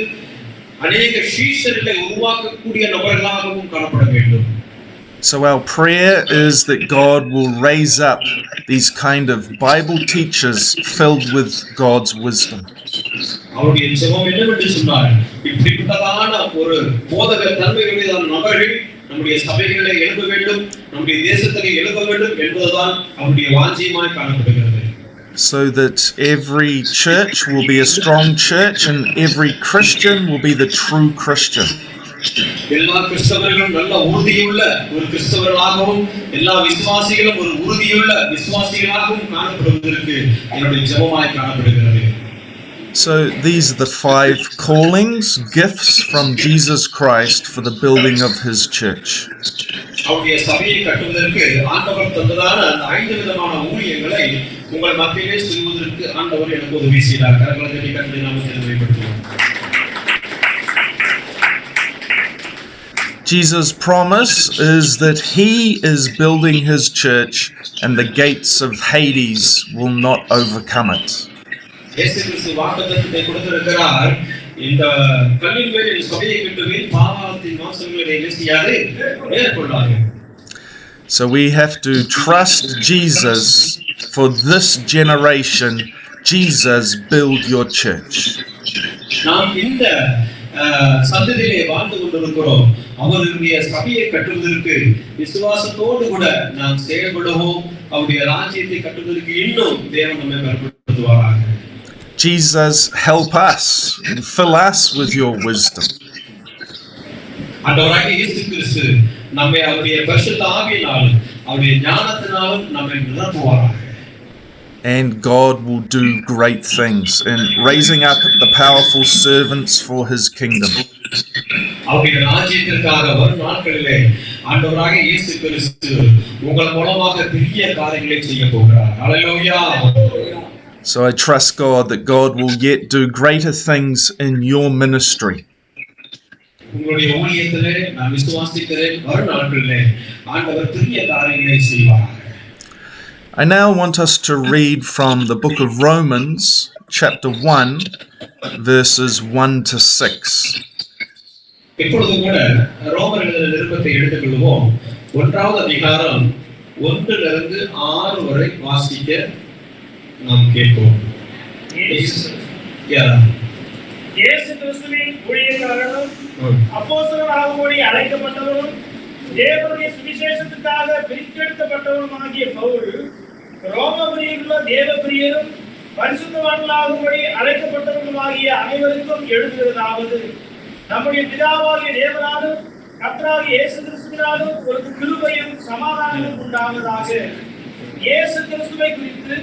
Speaker 2: அநேக சீஷர்களை உருவாக்கக்கூடிய நபர்களாகவும் காணப்பட வேண்டும்.
Speaker 3: So our prayer is that God will raise up these kind of Bible teachers filled with God's wisdom.
Speaker 2: அவருடைய ஜெபம் என்னவென்று சொன்னார், இப்படிப்பட்டதான ஒரு போதக தன்மையுடைய நபர்கள் நம்முடைய சபைகளிலே எழும்ப வேண்டும், நம்முடைய தேசத்திலே எழும்ப வேண்டும் என்பதுதான் அவருடைய வாஞ்சியமாய் காணப்படுகிறது.
Speaker 3: So that every church will be a strong church and every Christian will be the true Christian.
Speaker 2: எல்லா கிறிஸ்தவர்களும் நல்ல உறுதியுள்ள ஒரு கிறிஸ்தவர்களாகவும் எல்லா விசுவாசிகளும் ஒரு உறுதியுள்ள விசுவாசிகளாகவும் காணப்படுவதற்கு என்னுடைய ஜெபமாய் காணப்படுகிறது.
Speaker 3: So these are the 5 callings, gifts from Jesus Christ for the building of his church.
Speaker 2: அவருடைய சபையை கட்டுவதற்கு ஆண்டவர் தந்ததான அந்த 5 விதமான ஊழியங்களை உங்கள் மத்தியிலே சொல்வதற்கு ஆண்டவர் எனக்கு உதவி செய்தார். கரங்களை தட்டி கர்த்தருடைய நாமத்தை மகிமைப்படுத்துவோம்.
Speaker 3: Jesus' promise is that he is building his church and the gates of Hades will not overcome it.
Speaker 2: இயேசு கிறிஸ்து வாக்குத்தத்தத்தை கொடுத்திருக்கிறார். இந்த கல்லின் மேல் என் சபையை கட்டுவேன், பாதாளத்தின் வாசல்களை என்ன செய்யாது மேற்கொள்ளாது.
Speaker 3: So we have to trust Jesus for this generation. Jesus, build your church.
Speaker 2: நாம் இந்த சந்ததியிலே வாழ்ந்து கொண்டிருக்கிறோம். அவருடைய சபையை கட்டுவதற்கு விசுவாசத்தோடு கூட நாம் செயல்படுவோம். அவருடைய ராஜ்யத்தை கட்டுவதற்கு இன்னும் தேவன் நம்மை பலப்படுத்துவாராக.
Speaker 3: Jesus, help us and fill us with your wisdom.
Speaker 2: ஆண்டவராகிய இயேசு கிறிஸ்து நம்மை அவருடைய பரிசுத்த ஆவியினாலும் அவருடைய ஞானத்தினாலும் நம்மை நிரப்புவாராக.
Speaker 3: And God will do great things in raising up the powerful servants for his kingdom.
Speaker 2: அவருடைய ராஜ்யத்திற்காக வரும் நாட்களிலே ஆண்டவராகிய இயேசு கிறிஸ்து உங்கள் மூலமாக பெரிய காரியங்களை செய்ய போகிறார். ஹல்லேலூயா.
Speaker 3: So I trust God that God will yet do greater things in your ministry.
Speaker 2: உங்களுடைய ஊழியத்திலே நான் விசுவாசிக்கிறேன், வரும் நாட்களிலே ஆண்டவர் பெரிய காரியங்களை செய்வார்.
Speaker 3: I now want us to read from the book of Romans, chapter 1, verses 1 to 6.
Speaker 2: இப்பொழுது கூட ரோமர் எழுதின நிருபத்தை எடுத்துக்கொள்வோம். 1வது அதிகாரம் 1லிருந்து 6 வரை வாசிக்க நாம் கேட்போம்.
Speaker 4: இயேசு கிறிஸ்துவின் ஊழியக்காரனும் அப்போஸ்தலனாகும்படி அழைக்கப்பட்டவரும் தேவனுடைய சுவிசேஷத்துக்காக பிரித்தெடுக்கப்பட்டவருமாகிய பவுல், ரோமபுரியிலுள்ள தேவபிரியரும் பரிசுத்தவான்களாகும்படி அழைக்கப்பட்டவர்களுமாகிய அனைவருக்கும் எழுதுகிறதாவது: நம்முடைய பிதாவாகிய தேவனாலும் கர்த்தராகிய இயேசு கிறிஸ்துவினாலும் ஒரு கிருபையும் சமாதானமும் உண்டாவதாக. இயேசு கிறிஸ்துவை குறித்து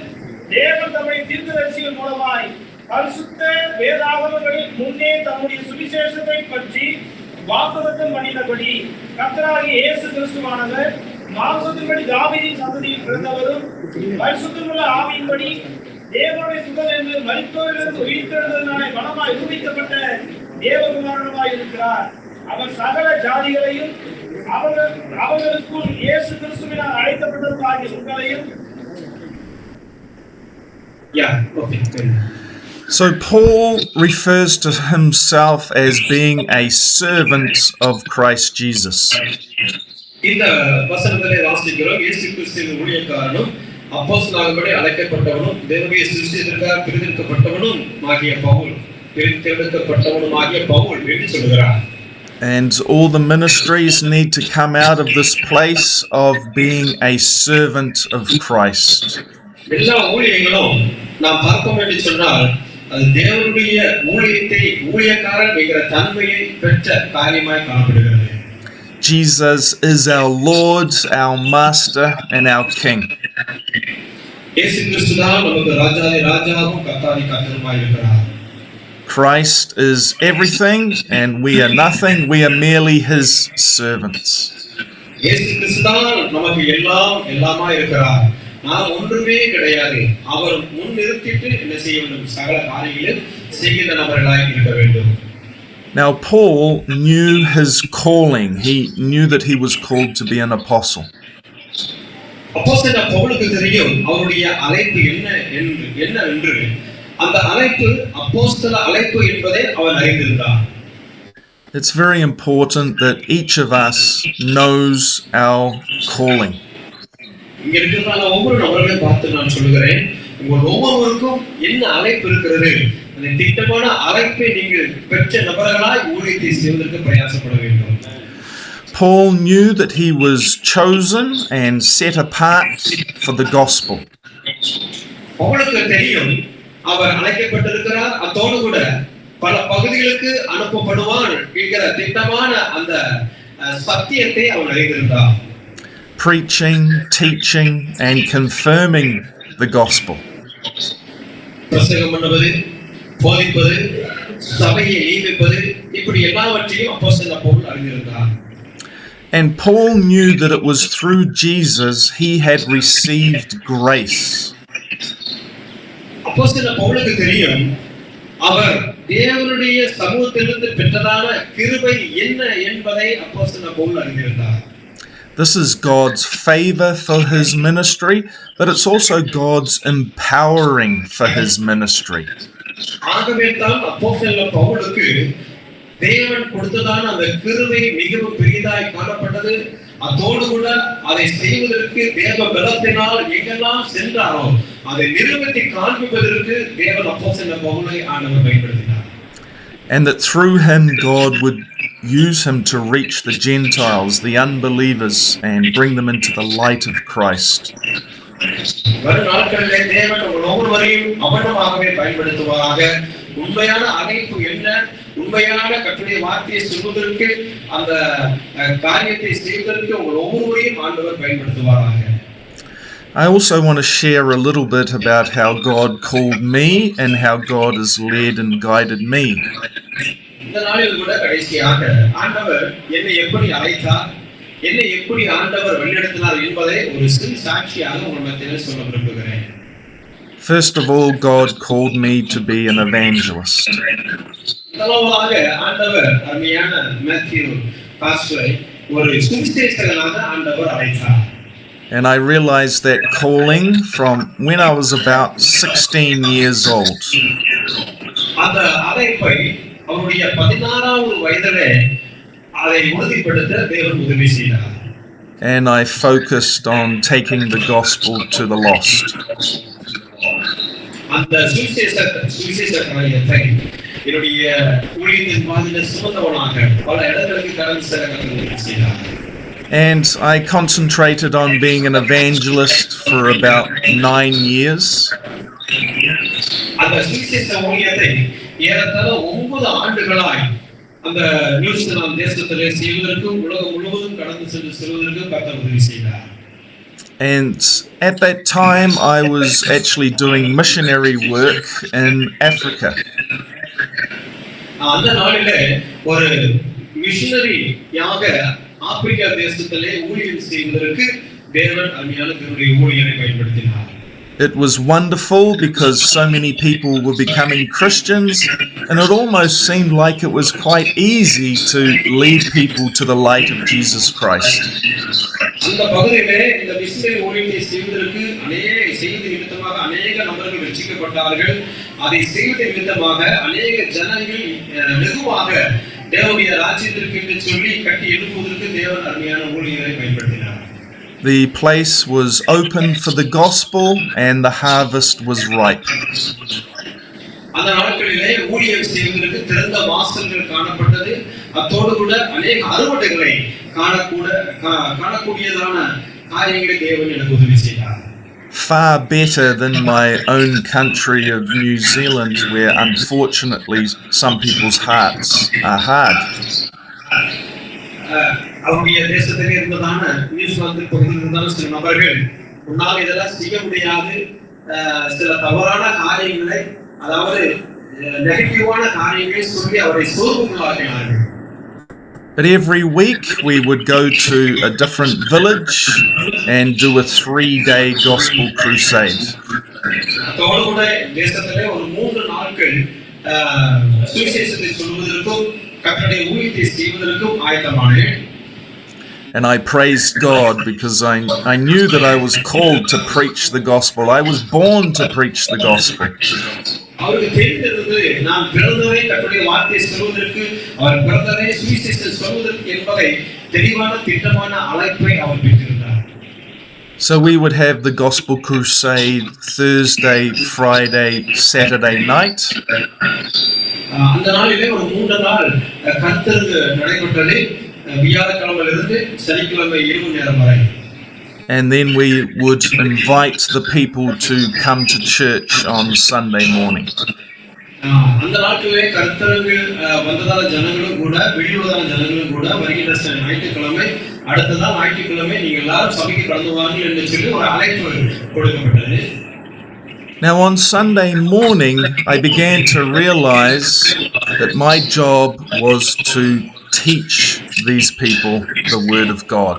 Speaker 4: தேவன் தம்முடைய தீர்க்கதரிசிகள் மூலமாய் பரிசுத்த வேதாகமங்களில் முன்னே தம்முடைய சுவிசேஷத்தை பற்றி வாக்குத்தத்தம் பண்ணினபடி, கர்த்தராகிய இயேசு கிறிஸ்துவானவர் மாம்சத்தின்படி தாவீதின் சந்ததியில் பிறந்தவரும் பரிசுத்தமுள்ள ஆவியின்படி தேவனுடைய சுதன் என்று மரித்தோரிலிருந்து உயிர்த்தெழுந்ததினாலே மனமாய் நிரூபிக்கப்பட்ட தேவகுமாரனுமாய் இருக்கிறார். அவர் சகல ஜாதிகளையும் அவர்களுக்குள் இயேசு கிறிஸ்துவினால் அழைக்கப்பட்டவர்களாகிய உங்களையும்.
Speaker 3: So Paul refers to himself as being a servant of Christ Jesus.
Speaker 2: இந்த வசனத்திலே வாசிக்கிறோம், இயேசு கிறிஸ்துவின் ஊழியக்காரனும் அப்போஸ்தலனாகும்படி அழைக்கப்பட்டவனும் தேவனுடைய சிருஷ்டியிற்காக பிரித்தெடுக்கப்பட்டவனும் ஆகிய பவுல் என்று சொல்கிறார்.
Speaker 3: And all the ministries need to come out of this place of being a servant of Christ.
Speaker 2: எல்லா ஊழியங்களும் நாம் பார்க்க வேண்டி சொன்னால் அது தேவனுடைய ஊழியக்காரன் என்கிற தன்மையை பெற்ற காரியமாய் காணப்படுகிறது.
Speaker 3: Jesus is our Lord, our Master, and our King.
Speaker 2: இயேசு கிறிஸ்து தான் நமக்கு ராஜாதி ராஜாவும் கர்த்தாதி கர்த்தருமாய் இருக்கிறார்.
Speaker 3: Christ is everything and we are nothing. We are merely his servants.
Speaker 2: இயேசு கிறிஸ்து தான் நமக்கு எல்லாமாய் இருக்கிறார். நாம் ஒன்றுமே கிடையாது. அவர் முன் நிறுத்திட்டு என்ன செய்ய வேண்டும்? சகல காரியங்களை செய்கிற நபர்களாய் இருக்க வேண்டும்.
Speaker 3: Now Paul knew his calling. He knew that he was called to be an apostle.
Speaker 2: அப்போஸ்தலனாகிய பவுலுக்கு தெரியும் அவருடைய அழைப்பு என்ன என்று. அந்த அழைப்பு அப்போஸ்தல அழைப்பு என்பதை அவர் அறிந்திருந்தார்.
Speaker 3: It's very important that each of us knows our calling.
Speaker 2: இங்க இருக்கிற ஒவ்வொரு நபர்களையும் பார்த்து நான் சொல்லுகிறேன், உங்கள் ஒவ்வொருவருக்கும் என்ன அழைப்பு இருக்கிறது, அந்த திட்டமான அழைப்பை நீங்கள் பெற்ற நபர்களாய் ஊழியத்தை செய்வதற்கு பிரயாசப்பட வேண்டும்.
Speaker 3: Paul knew that he was chosen and set apart for the gospel.
Speaker 2: பவுலுக்கு தெரியும் அவர் அழைக்கப்பட்டிருக்கிறார், அதோடு கூட பல பகுதிகளுக்கு அனுப்பப்படுவார் என்கிற திட்டமான அந்த சத்தியத்தை அவர் அறிந்திருந்தார்.
Speaker 3: Preaching, teaching, and confirming the gospel.
Speaker 2: பிரசங்கம் பண்ணுவது, போதிப்பது, சபையை நியமிப்பது, இப்படி எல்லாவற்றையும் அப்போஸ்தலன் பவுல் அறிந்திருந்தார்.
Speaker 3: And Paul knew that it was through Jesus he had received grace.
Speaker 2: அப்போஸ்தலன் பவுலுக்கு தெரியும் அவர் தேவனுடைய சமூகத்திலிருந்து பெற்றதான கிருபை என்ன என்பதை அப்போஸ்தலன் பவுல் அறிந்திருந்தார்.
Speaker 3: This is God's favor for his ministry, but it's also God's empowering for his ministry.
Speaker 2: ஆகவே தான் அப்போஸ்தலன் பவுலுக்கு தேவன் கொடுத்ததான அந்த கிருபை மிகவும் பெரிதாய் காணப்பட்டது. அதோடு கூட அதை செய்வதற்கு தேவ பலத்தினால் எங்கெல்லாம் சென்றாரோ அதை நிறுவனத்தை காண்பிப்பதற்கு தேவன் அப்போஸ்தலன் பவுலை ஆண்டவர் பயன்படுத்தினார்.
Speaker 3: And that through him God would use him to reach the Gentiles, the unbelievers, and bring them into the light of Christ.
Speaker 2: வரும் நாட்களிலே தேவன் ஒவ்வொருவரையும் அவனமாகவே பயன்படுத்துவாராக. உண்மையான அழைப்பு என்ன, உண்மையான கர்த்தருடைய வார்த்தையை சொல்வதற்கு, அந்த காரியத்தை செய்வதற்கு உங்கள் ஒவ்வொருவரையும் ஆண்டவர் பயன்படுத்துவாராக.
Speaker 3: I also want to share a little bit about how God called me and how God has led and guided me.
Speaker 2: இந்த நாளில் கூட கடைசியாக ஆண்டவர் என்னை எப்படி அழைத்தார், என்னை எப்படி ஆண்டவர் வழிநடத்தினார் என்பதை ஒரு சிறு சாட்சியாக உங்கள் மத்தியில் சொல்ல விரும்புகிறேன்.
Speaker 3: First of all, God called me to be an evangelist.
Speaker 2: முதலாவதாக ஆண்டவர் அருமையான மேத்யூ பாஸ்டரை ஒரு சுவிசேஷகனாக ஆண்டவர் அழைத்தார்.
Speaker 3: And I realized that calling from when I was about 16 years old.
Speaker 2: அந்த அழைப்பை அவருடைய 16வது வயதிலே அதை உறுதிப்படுத்த தேவன் உதவி செய்தார்.
Speaker 3: And I focused on taking the gospel to the lost.
Speaker 2: அந்த சுவிசேஷத்தை என்னுடைய ஊழியத்தின் பாதையில் சுமந்தவனாக பல இடங்களுக்கு கடந்து செல்ல உதவி செய்தார்.
Speaker 3: And I concentrated on being an evangelist for about 9 years.
Speaker 2: அந்த சுவிசேஷ ஊழியத்தை ஏறத்தாழ 9 ஆண்டுகளாய் அந்த நியூசிலாந்து தேசத்திலே செய்வதற்கும் உலகம் முழுவதும் கடந்து செல்வதற்கு கர்த்தர் உதவி செய்தார்.
Speaker 3: And at that time I was actually doing missionary work in Africa.
Speaker 2: அந்த நாளிலே ஒரு மிஷனரியாக ஆப்பிரிக்கா தேசத்திலே ஊழியம் செய்வதற்கு தேவன் அருமையான தன்னுடைய ஊழியரை பயன்படுத்தினார்.
Speaker 3: It was wonderful because so many people were becoming Christians, and it almost seemed like it was quite easy to lead people to the light of Jesus Christ.
Speaker 2: அந்த பகுதியிலே இந்த மிஷனரி ஊழியத்தை செய்வதற்கு அநேக நபர்கள் ரட்சிக்கப்பட்டார்கள். அதை செய்வதன் நிமித்தமாக அநேக ஜனங்கள் வெகுவாக தேவனுடைய ராஜ்யத்திற்கு என்று சொல்லி கட்டி எழுப்புவதற்கு தேவன் அருமையான ஊழியரை பயன்படுத்தினார்.
Speaker 3: The place was open for the gospel and the harvest was ripe.
Speaker 2: அந்த நாட்களிலே ஊழியம் செய்வதற்கு திறந்த வாசல்கள் காணப்பட்டது. அதோடு கூட அநேக அறுவடைகளை காணக்கூடியதான காரியங்களை தேவன் எனக்கு உதவி செய்தார்.
Speaker 3: Far better than my own country of New Zealand, where unfortunately some people's hearts are hard.
Speaker 2: அவருடைய தேசத்திலே இருந்ததான நியூசிலாந்து பகுதியில் இருந்தாலும் சில நபர்கள் உன்னால் இதெல்லாம் செய்ய முடியாது, சில தவறான காரியங்களை, அதாவது நெகட்டிவான காரியங்களை சொல்லி அவரை சோர்வுக்குள்ளாக்கினார்கள்.
Speaker 3: But every week we would go to a different village and do a 3-day gospel crusade.
Speaker 2: அதோடு கூட தேசத்திலே ஒரு 3 நாட்கள் சுவிசேஷத்தை சொல்வதற்கும் கர்த்தருடைய ஊழியத்தை செய்வதற்கும் ஆயத்தமானேன்.
Speaker 3: And I praised God because I knew that I was called to preach the gospel. I was born to preach the gospel.
Speaker 2: அவருக்கு தெரிந்திருந்தது நான் பிறந்தவரை கர்த்தருடைய வார்த்தையை சொல்வதற்கு, அவர் பிறந்தவரை சுவிசேஷத்தை சொல்வதற்கு என்பதை தெளிவான திட்டமான அழைப்பை அவர் பெற்றிருந்தார்.
Speaker 3: So we would have the gospel crusade Thursday, Friday, Saturday night.
Speaker 2: அந்த நாளிலே ஒரு 3 நாள் கர்த்தருக்கு நடைபெற்றது. வியாழக்கிழமையிலிருந்து சனிக்கிழமை இரவு நேரம் வரை.
Speaker 3: And then we would invite the people to come to church on Sunday morning.
Speaker 2: அந்த நாட்களிலே கர்த்தருக்கு வந்ததான ஜனங்களும் கூட வெளியுள்ளதான ஜனங்களும் கூட வருகின்ற ஞாயிற்றுக்கிழமை அடுத்ததான் ஞாயிற்றுக்கிழமை நீங்க எல்லாரும் சபைக்கு கடந்து வாருங்கள் என்று சொல்லி ஒரு அழைப்பு கொடுக்கப்பட்டது.
Speaker 3: Now on Sunday morning, I began to realize that my job was to teach these people the Word of God.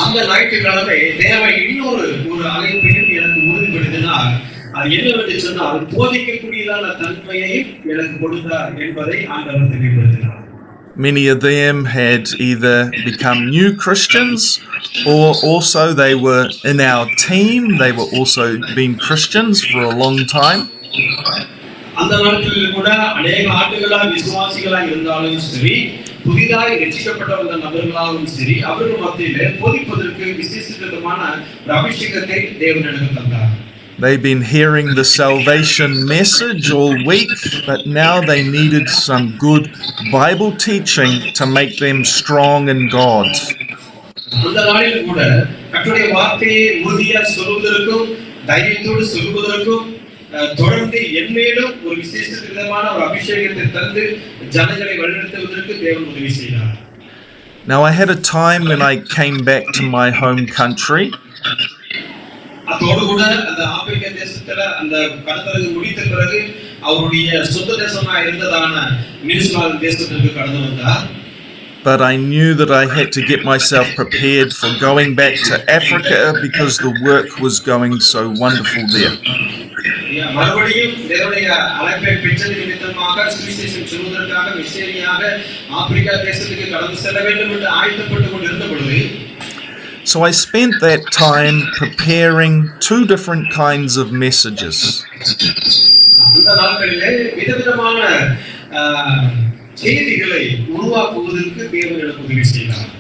Speaker 2: அந்த ஞாயிற்றுக்கிழமை தேவன் இன்னொரு அழைப்பையும் எனக்கு உறுதிப்படுத்தினார். அது என்னவென்று சொன்னால் போதிக்கக்கூடியதான தன்மையையும் எனக்கு கொடுத்தார் என்பதை ஆண்டவர் தெளிவுபடுத்தினார்.
Speaker 3: Many of them had either become new Christians or also they were in our team. They were also been Christians for a long time.
Speaker 2: அந்த நாட்களில் கூட அநேக ஆண்டுகளாக விசுவாசிகளாக இருந்தாலும் சரி, புதிதாக ரட்சிக்கப்பட்ட நபர்களாகவும் சரி, அவர்கள் மத்தியிலே போதிப்பதற்கு விசேஷமான அபிஷேகத்தை தேவன் எனக்கு தந்தார்.
Speaker 3: They've been hearing the salvation message all week, but now they needed some good Bible teaching to make them strong in God.
Speaker 2: அந்த நாளில் கூட கர்த்தருடைய வார்த்தையை உறுதியாக சொல்வதற்கும் தைரியத்தோடு சொல்வதற்கும் தொடர்ந்து என்மேலும் ஒரு விசேஷமான ஒரு அபிஷேகத்தை தந்து ஜனங்களை வழிநடத்துவதற்கு தேவன் உதவி செய்தார்.
Speaker 3: Now I had a time when I came back to my home country.
Speaker 2: அதோடு கூட அந்த ஆப்பிரிக்க தேசத்துல அந்த கடத்தலுக்கு முடித்த பிறகு அவருடைய சொந்த தேசமா இருந்ததான நியூசிலாந்து தேசத்திற்கு கடந்து வந்தார்.
Speaker 3: But I knew that I had to get myself prepared for going back to Africa because the work was going so wonderful there.
Speaker 2: மறுபடியும் தேவனுடைய அழைப்பை பெற்றது நிமித்தமாக சுவிசேஷம் சொல்வதற்காக மிஷனரியாக ஆப்பிரிக்கா தேசத்துக்கு கடந்து செல்ல வேண்டும் என்று ஆயத்தப்பட்டு கொண்டிருந்த பொழுது
Speaker 3: So I spent that time preparing two different kinds of messages.
Speaker 2: அந்த நாட்களிலே விதவிதமான செய்திகளை உருவாக்குவதற்கு தேவன் எனக்கு உதவி செய்தார்.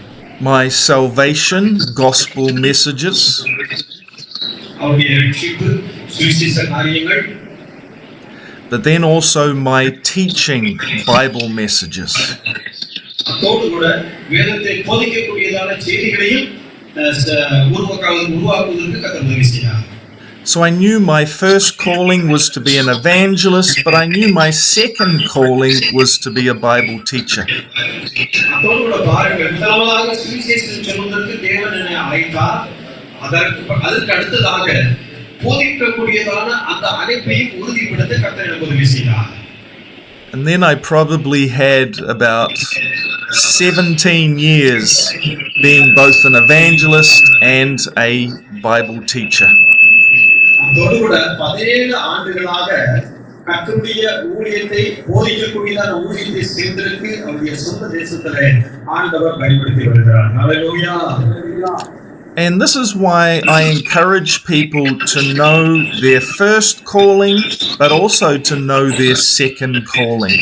Speaker 3: My salvation gospel messages.
Speaker 2: அவருடைய ரட்சிப்பு சுவிசேஷ காரியங்கள்.
Speaker 3: But then also my teaching Bible messages.
Speaker 2: அதோடு கூட வேதத்தை போதிக்கக்கூடியதான செய்திகளையும் உருவாக்குவதற்கு கர்த்தர் உதவி செய்தார்.
Speaker 3: So I knew my first calling was to be an evangelist, but I knew my second calling was to be a Bible teacher.
Speaker 2: அதோடு கூட பாருங்கள், முதலாவதாக சுவிசேஷம் சொல்வதற்கு தேவன் என்னை அழைத்தார். அதற்கு அடுத்ததாக போதிக்கக்கூடியதான அந்த அழைப்பையும் உறுதிப்படுத்த கர்த்தர் எனக்கு உதவி செய்தார்.
Speaker 3: And then I probably had about 17 years being both an evangelist and a Bible teacher.
Speaker 2: அதோடு கூட 17 ஆண்டுகளாக கர்த்தருடைய ஊழியத்தை போதிக்கக்கூடியதான ஊழியத்தை செய்வதற்கு அவருடைய சொந்த தேசத்திலே ஆண்டவர் பயன்படுத்தி வருகிறார். ஹல்லேலூயா.
Speaker 3: And this is why I encourage people to know their first calling, but also to know their second calling.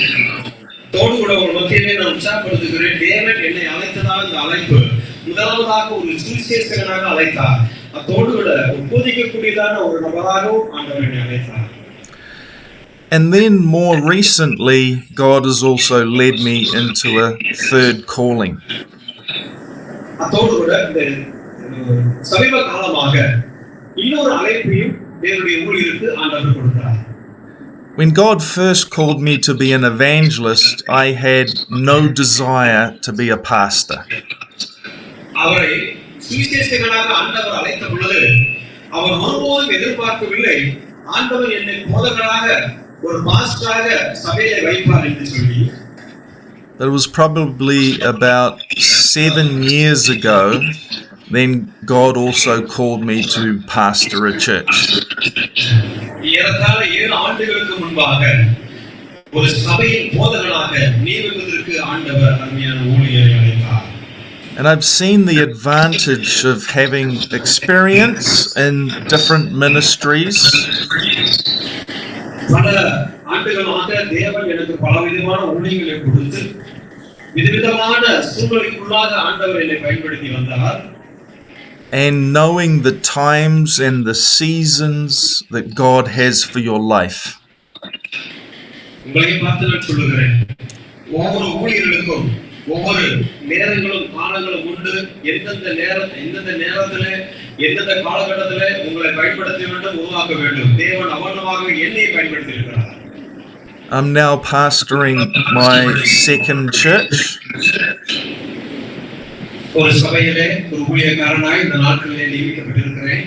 Speaker 2: தோடு கூட ஒரு மத்தியிலே நான் உற்சாகப்படுத்துகிறேன். தேவன் என்னை அழைத்ததால் இந்த அழைப்பு முதலாவதாக ஒரு சுவிசேஷகனாக அழைத்தார். அதோடு கூட போதிக்கக்கூடியதான ஒரு நபராகவும் ஆண்டவர் என்னை அழைத்தார்.
Speaker 3: And then more recently, God has also led me into a third calling.
Speaker 2: அதோடு கூட சமீப காலமாக இன்னொரு அழைப்பையும் தேவனுடைய ஊழியருக்கு ஆண்டவர் கொடுத்தார்.
Speaker 3: When God first called me to be an evangelist, I had no desire to be a pastor.
Speaker 2: அவரை சுவிசேஷகனாக ஆண்டவர் அழைத்த பொழுது அவர் ஒருபோதும் எதிர்பார்க்கவில்லை ஆண்டவர் என்னை போதகராக ஒரு பாஸ்டராக சபையை வைப்பார் என்று சொல்லி.
Speaker 3: That was probably about 7 years ago. Then God also called me to pastor a church.
Speaker 2: ஏறத்தாழ 7 ஆண்டுகளுக்கு முன்பாக ஒரு சபையின் போதகனாக நியமிப்பதற்கு ஆண்டவர் அருமையான ஊழியரை அழைத்தார்.
Speaker 3: And I've seen the advantage of having experience in different ministries.
Speaker 2: பல ஆண்டுகளாக தேவன் எனக்கு பலவிதமான ஊழியங்களை கொடுத்து விதவிதமான சூழ்நிலைக்குள்ளாக ஆண்டவர் என்னை பயன்படுத்தி வந்தார்.
Speaker 3: And knowing the times and the seasons that God has for your life.
Speaker 2: உங்களை பார்த்து நான் சொல்லுகிறேன், ஒவ்வொரு ஊழியர்களுக்கும் ஒவ்வொரு நேரங்களும் காலங்களும் உண்டு. எந்தெந்த நேரத்துல எந்தெந்த காலகட்டத்துல உங்களை பயன்படுத்த வேண்டும், உருவாக்க வேண்டும். தேவன் அவனமாக என்னை பயன்படுத்தி இருக்கிறார்.
Speaker 3: I'm now pastoring my second church.
Speaker 2: ஒரு சபையிலே ஒரு ஊழியக்காரனாய் இந்த நாட்களிலே நியமிக்கப்பட்டிருக்கிறேன்.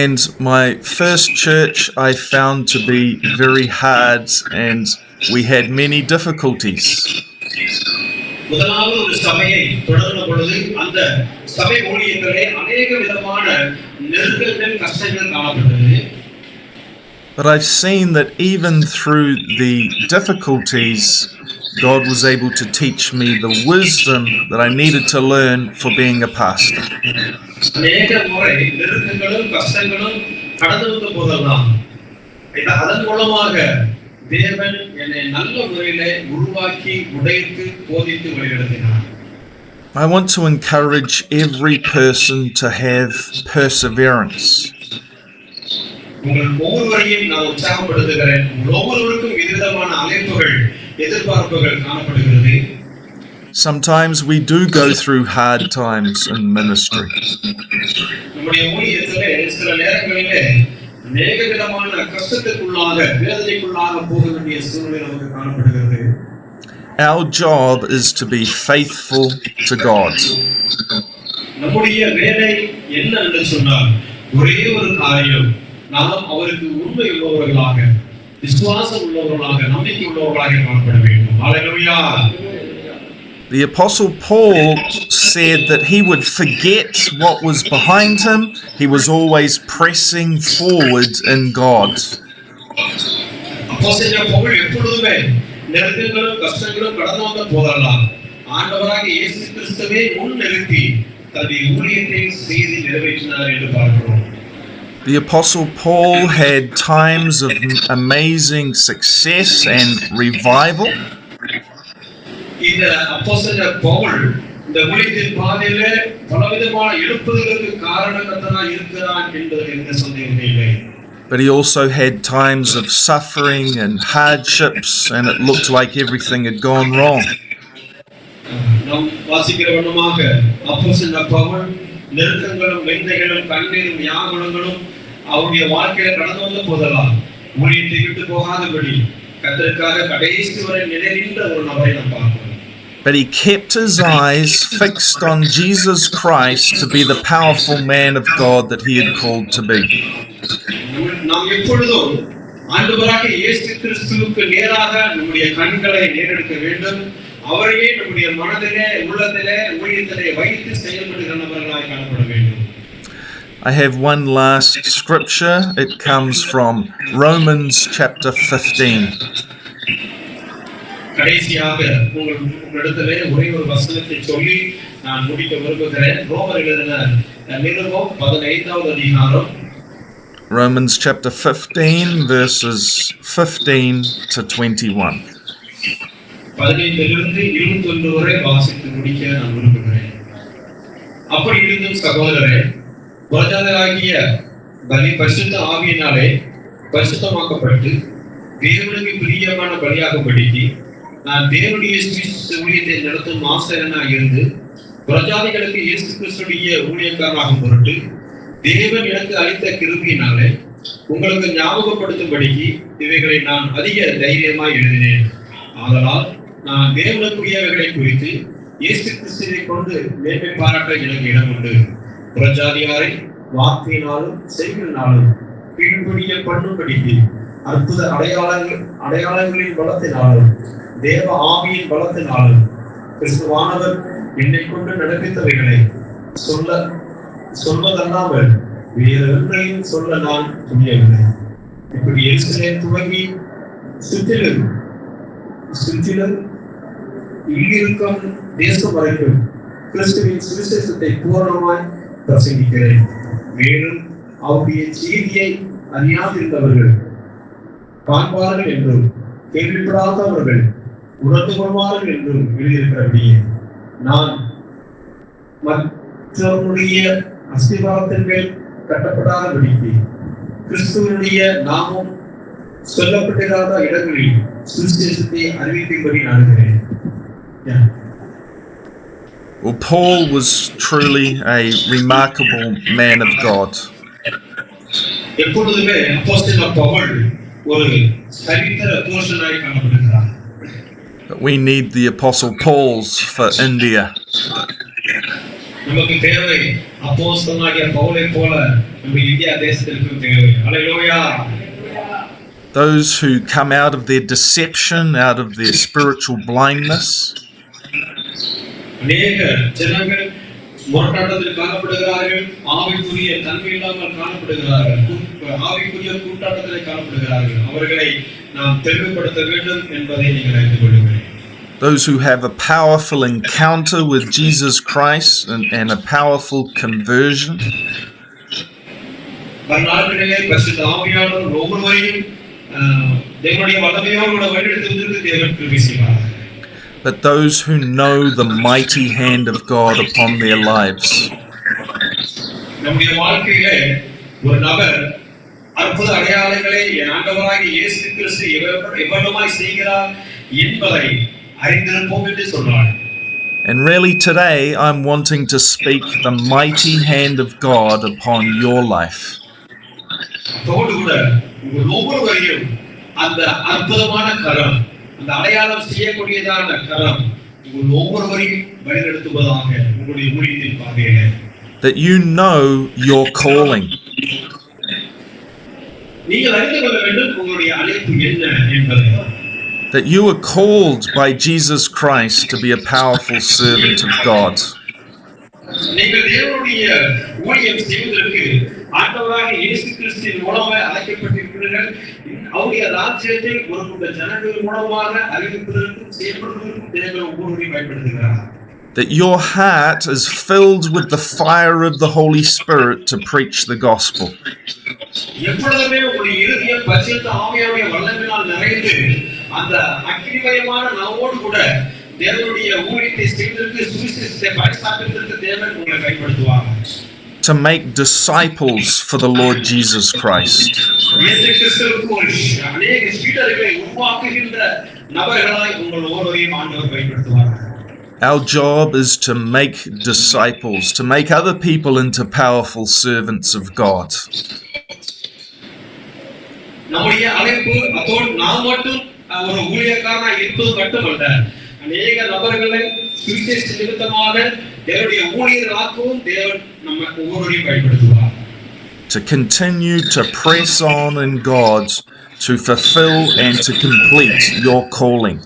Speaker 3: And my first church I found to be very hard, and we had many difficulties.
Speaker 2: முதலாவது ஒரு சபையை தொடர்ந்த பொழுது அந்த சபை ஊழியர்களே அநேக விதமான நெருக்கங்கள், கஷ்டங்கள் காணப்பட்டது.
Speaker 3: But I've seen that even through the difficulties, God was able to teach me the wisdom that I needed to learn for being a pastor.
Speaker 2: அநேக முறை நெருக்கங்களும் கஷ்டங்களும் கடந்து வந்த போதெல்லாம் அதன் மூலமாக தேவன் என்னை நல்ல முறையில உருவாக்கி உடைத்து போதித்து வழிநடத்தினார்.
Speaker 3: I want to encourage every person to have perseverance.
Speaker 2: உங்கள் ஒவ்வொருவரையும் நான் உற்சாகப்படுத்துகிறேன். ஒவ்வொருவருக்கும் விதவிதமான அழைப்புகள், எதிர்பார்ப்புகள் காணப்படுகிறது.
Speaker 3: Sometimes we do go through hard times in ministry.
Speaker 2: நம்முடைய ஊழியத்திலே சில நேரங்களிலே அநேக விதமான கஷ்டத்துக்குள்ளாக, வேதனைக்குள்ளாக போக வேண்டிய சூழ்நிலை நமக்கு காணப்படுகிறது.
Speaker 3: Our job is to be faithful to God.
Speaker 2: நம்முடைய வேலை என்ன என்று சொன்னால் ஒரே ஒரு காரியம், நாம் அவருக்கு உண்மை உள்ளவர்களாக, விசுவாசம் உள்ளவர்களாக, நம்பிக்கை உள்ளவர்களாக காணப்பட வேண்டும். ஹல்லேலூயா.
Speaker 3: The Apostle Paul said that he would forget what was behind him. He was always pressing forward in God.
Speaker 2: அப்போஸ்தலனாகிய பவுல் எப்பொழுதுமே நெருக்கங்களும் கஷ்டங்களும் கடந்து வந்த போதெல்லாம் ஆண்டவராகிய இயேசு கிறிஸ்துவை முன்னிறுத்தி தன்னுடைய ஊழியத்தை செய்து நிறைவேற்றினார் என்று பார்க்கிறோம்.
Speaker 3: The Apostle Paul had times of amazing success and revival.
Speaker 2: இந்த அப்போஸ்தலனாகிய பவுல் இந்த ஊழியத்தின் பாதையில பலவிதமான எழுப்புதலுக்கு காரணகர்த்தனாய் இருக்கிறான் என்பது எந்த சந்தேகமே இல்லை.
Speaker 3: But he also had times of suffering and hardships, and it looked like everything had gone wrong.
Speaker 2: நாம் வாசிக்கிற வண்ணமாக அப்போஸ்தலனாகிய பவுல் நெருக்கங்களும், வெண்ணைகளும், கண்ணீரும், வியாகுலங்களும் அவருடைய வாழ்க்கையில கடந்து வந்த போதெல்லாம் ஊழியத்தை விட்டு போகாதபடி கர்த்தருக்காக கடைசி வரை நிலைநின்ற ஒரு நபரை நாம் பார்க்கிறோம்.
Speaker 3: But he kept his eyes fixed on Jesus Christ to be the powerful man of God that he had called to be.
Speaker 2: நாம் எப்பொழுதும் ஆண்டவராகிய இயேசு கிறிஸ்துவுக்கு நேராக நம்முடைய கண்களை நேரெடுக்க வேண்டும். அவரையே நம்முடைய மனதிலே, உள்ளத்திலே, ஊழியத்திலே வைத்து செயல்படுகிற நபர்களாய் காணப்பட வேண்டும்.
Speaker 3: I have one last scripture. It comes from Romans chapter 15.
Speaker 2: கடைசியாக உங்களிடத்திலே ஒரே ஒரு வசனத்தை சொல்லி நான் முடிக்க விரும்புகிறேன். ரோமர் எழுதின நிருபம் 15வது அதிகாரம்.
Speaker 3: Romans chapter 15 verses 15 to 21.
Speaker 2: 15லிருந்து 21 வரை வாசித்து முடிக்க நான் விரும்புகிறேன். அப்படி இருந்தும் சகோதரரே, புறஜாதியாகிய பலி பரிசுத்த ஆவியினாலே பரிசுத்தமாக்கப்பட்டு தேவனுக்கு பிரியமான பலியாகும்படிக்கு நான் தேவனுடைய ஊழியத்தை நடத்தும் ஆசாரியனாக இருந்து புறஜாதிகளுக்கு இயேசு கிறிஸ்துடைய ஊழியக்காரனாகும் பொருட்டு தேவன் எனக்கு அளித்த கிருபையினாலே உங்களுக்கு ஞாபகப்படுத்தும்படிக்கு இவைகளை நான் அதிக தைரியமாய் எழுதினேன். ஆதலால் நான் தேவனுக்குரியவைகளை குறித்து இயேசு கிறிஸ்துவை கொண்டு மேன்மை பாராட்ட எனக்கு இடம் உண்டு. புறஜாதியாரை வார்த்தையினாலும் செய்கையினாலும் கீழ்ப்படிய பண்ணும்படிக்கு அற்புத அடையாளங்களின் பலத்தினாலும் தேவ ஆவியின் பலத்தினாலும் கிறிஸ்துவானவர் என்னை கொண்டு நடப்பித்தவைகளை சொல்வதல்லாமல் வேறு ஒன்றையும் சொல்ல நான் துணியவில்லை. இப்படி எருசலேம் துவங்கி சுற்றிலும் இங்கிருக்கும் தேசம் வரைக்கும் கிறிஸ்துவின் சுவிசேஷத்தை பூரணமாய் பிரசங்கிக்கிறேன். மேலும் அவருடைய செய்தியை அறியாதிருந்தவர்கள் காண்பார்கள் என்றும் கேள்விப்படாதவர்கள் உணர்ந்து கொள்வார்கள் என்றும் எழுதியிருக்கிறபடியே நான் மற்றவருடைய அஸ்திவாரத்தின் மேல் கட்டப்படாதபடிக்கு கிறிஸ்துவனுடைய நாமம் சொல்லப்பட்டிராத இடங்களில் சுவிசேஷத்தை அறிவிக்கும்படி நாடுகிறேன்.
Speaker 3: Well, Paul was truly a remarkable man of God.
Speaker 2: எப்பொழுதுமே அப்போஸ்தலனாகிய பவுல் ஒரு சரித்திர புருஷனாய் காணப்படுகிறார்.
Speaker 3: But we need the Apostle Pauls for India.
Speaker 2: நமக்கு தேவை அப்போஸ்தலனாகிய பவுலை போல நம்ம இந்தியா தேசத்திற்கு தேவை. ஹல்லேலூயா.
Speaker 3: Those who come out of their deception, out of their spiritual blindness,
Speaker 2: அநேக ஜனங்கள் முரட்டாட்டத்தில் காணப்படுகிறார்கள், ஆவிக்குரிய தன்மை இல்லாமல் காணப்படுகிறார்கள், ஆவிக்குரிய கூட்டாட்டத்தில் காணப்படுகிறார்கள். அவர்களை நாம் தெளிவுபடுத்த வேண்டும் என்பதை நீங்கள் அறிந்து கொள்ளுங்கள்.
Speaker 3: those who have a powerful encounter with Jesus Christ and a powerful conversion,
Speaker 2: பரநாட்களிலே பரிசுத்த ஆவியானவர் ஒவ்வொருவரையும் தேவனுடைய வல்லமையோடு கூட வழிநடத்துவதற்கு தேவன் கிருபை செய்வார்.
Speaker 3: but those who know the mighty hand of God upon their lives.
Speaker 2: நம்முடைய வாழ்க்கையிலே ஒரு நபர் அற்புத அடையாளங்களை என் ஆண்டவராகிய இயேசு கிறிஸ்து எவ்வளவாய் செய்கிறார் என்பதை அறிந்திருப்போம் என்று சொன்னார்.
Speaker 3: And really today I'm wanting to speak the mighty hand of God upon your life.
Speaker 2: அதோடு கூட உங்கள் ஒவ்வொருவரையும் அந்த அற்புதமான கரம், அந்த அடையாளம் செய்யக்கூடியதான கரம் உங்கள் ஒவ்வொருவரையும் வழிநடத்துவதாக உங்களுடைய ஊழியத்தின் பாதையிலே.
Speaker 3: That you know your calling.
Speaker 2: நீங்கள் அறிந்து கொள்ள வேண்டும் உங்களுடைய அழைப்பு என்ன என்பதை.
Speaker 3: That you are called by Jesus Christ to be a powerful servant of God.
Speaker 2: நீங்கள் தேவனுடைய ஊழியம் செய்வதற்கு ஆண்டவராகிய இயேசு கிறிஸ்துவின் மூலமாக அழைக்கப்பட்டிருக்கிறீர்கள். அவருடைய ராஜ்யத்தை ஒரு கூட்ட ஜனங்கள் மூலமாக அறிவிப்பதற்கும் செயல்படுவதற்கும் தேவன் ஒவ்வொருவரையும் பயன்படுத்துகிறார்.
Speaker 3: That your heart is filled with the fire of the Holy Spirit to preach the gospel.
Speaker 2: எப்பொழுதுமே உங்களுடைய இருதயம் பரிசுத்த ஆவியானுடைய வல்லமையினால் நிறைந்து அந்த அக்கினிமயமான நாவோடு கூட தேவனுடைய ஊழியத்தை செய்வதற்கு சுவிசேஷத்தை பறைசாற்றுவதற்கு தேவன் உங்களை பயன்படுத்துவார்.
Speaker 3: To make disciples for the Lord Jesus Christ.
Speaker 2: இயேசு கிறிஸ்துவுக்கு அநேக சீடர்களை உருவாக்குகின்ற நபர்களாய் உங்கள் ஒவ்வொருவரையும் ஆண்டவர் பயன்படுத்துவார்.
Speaker 3: Our job is to make disciples, to make other people into powerful servants of God.
Speaker 2: நம்முடைய அழைப்பு அதோடு நாம் மட்டும் ஒரு ஊழியக்காரனாக இருப்பது மட்டுமல்ல, அநேக நபர்களை சுவிசேஷ நிமித்தமாக தேவனுடைய ஊழியர்களாகவும் தேவன் நம்ம ஒவ்வொருவரையும் பயன்படுத்துவார்.
Speaker 3: To continue to press on in God to fulfill and to complete your calling.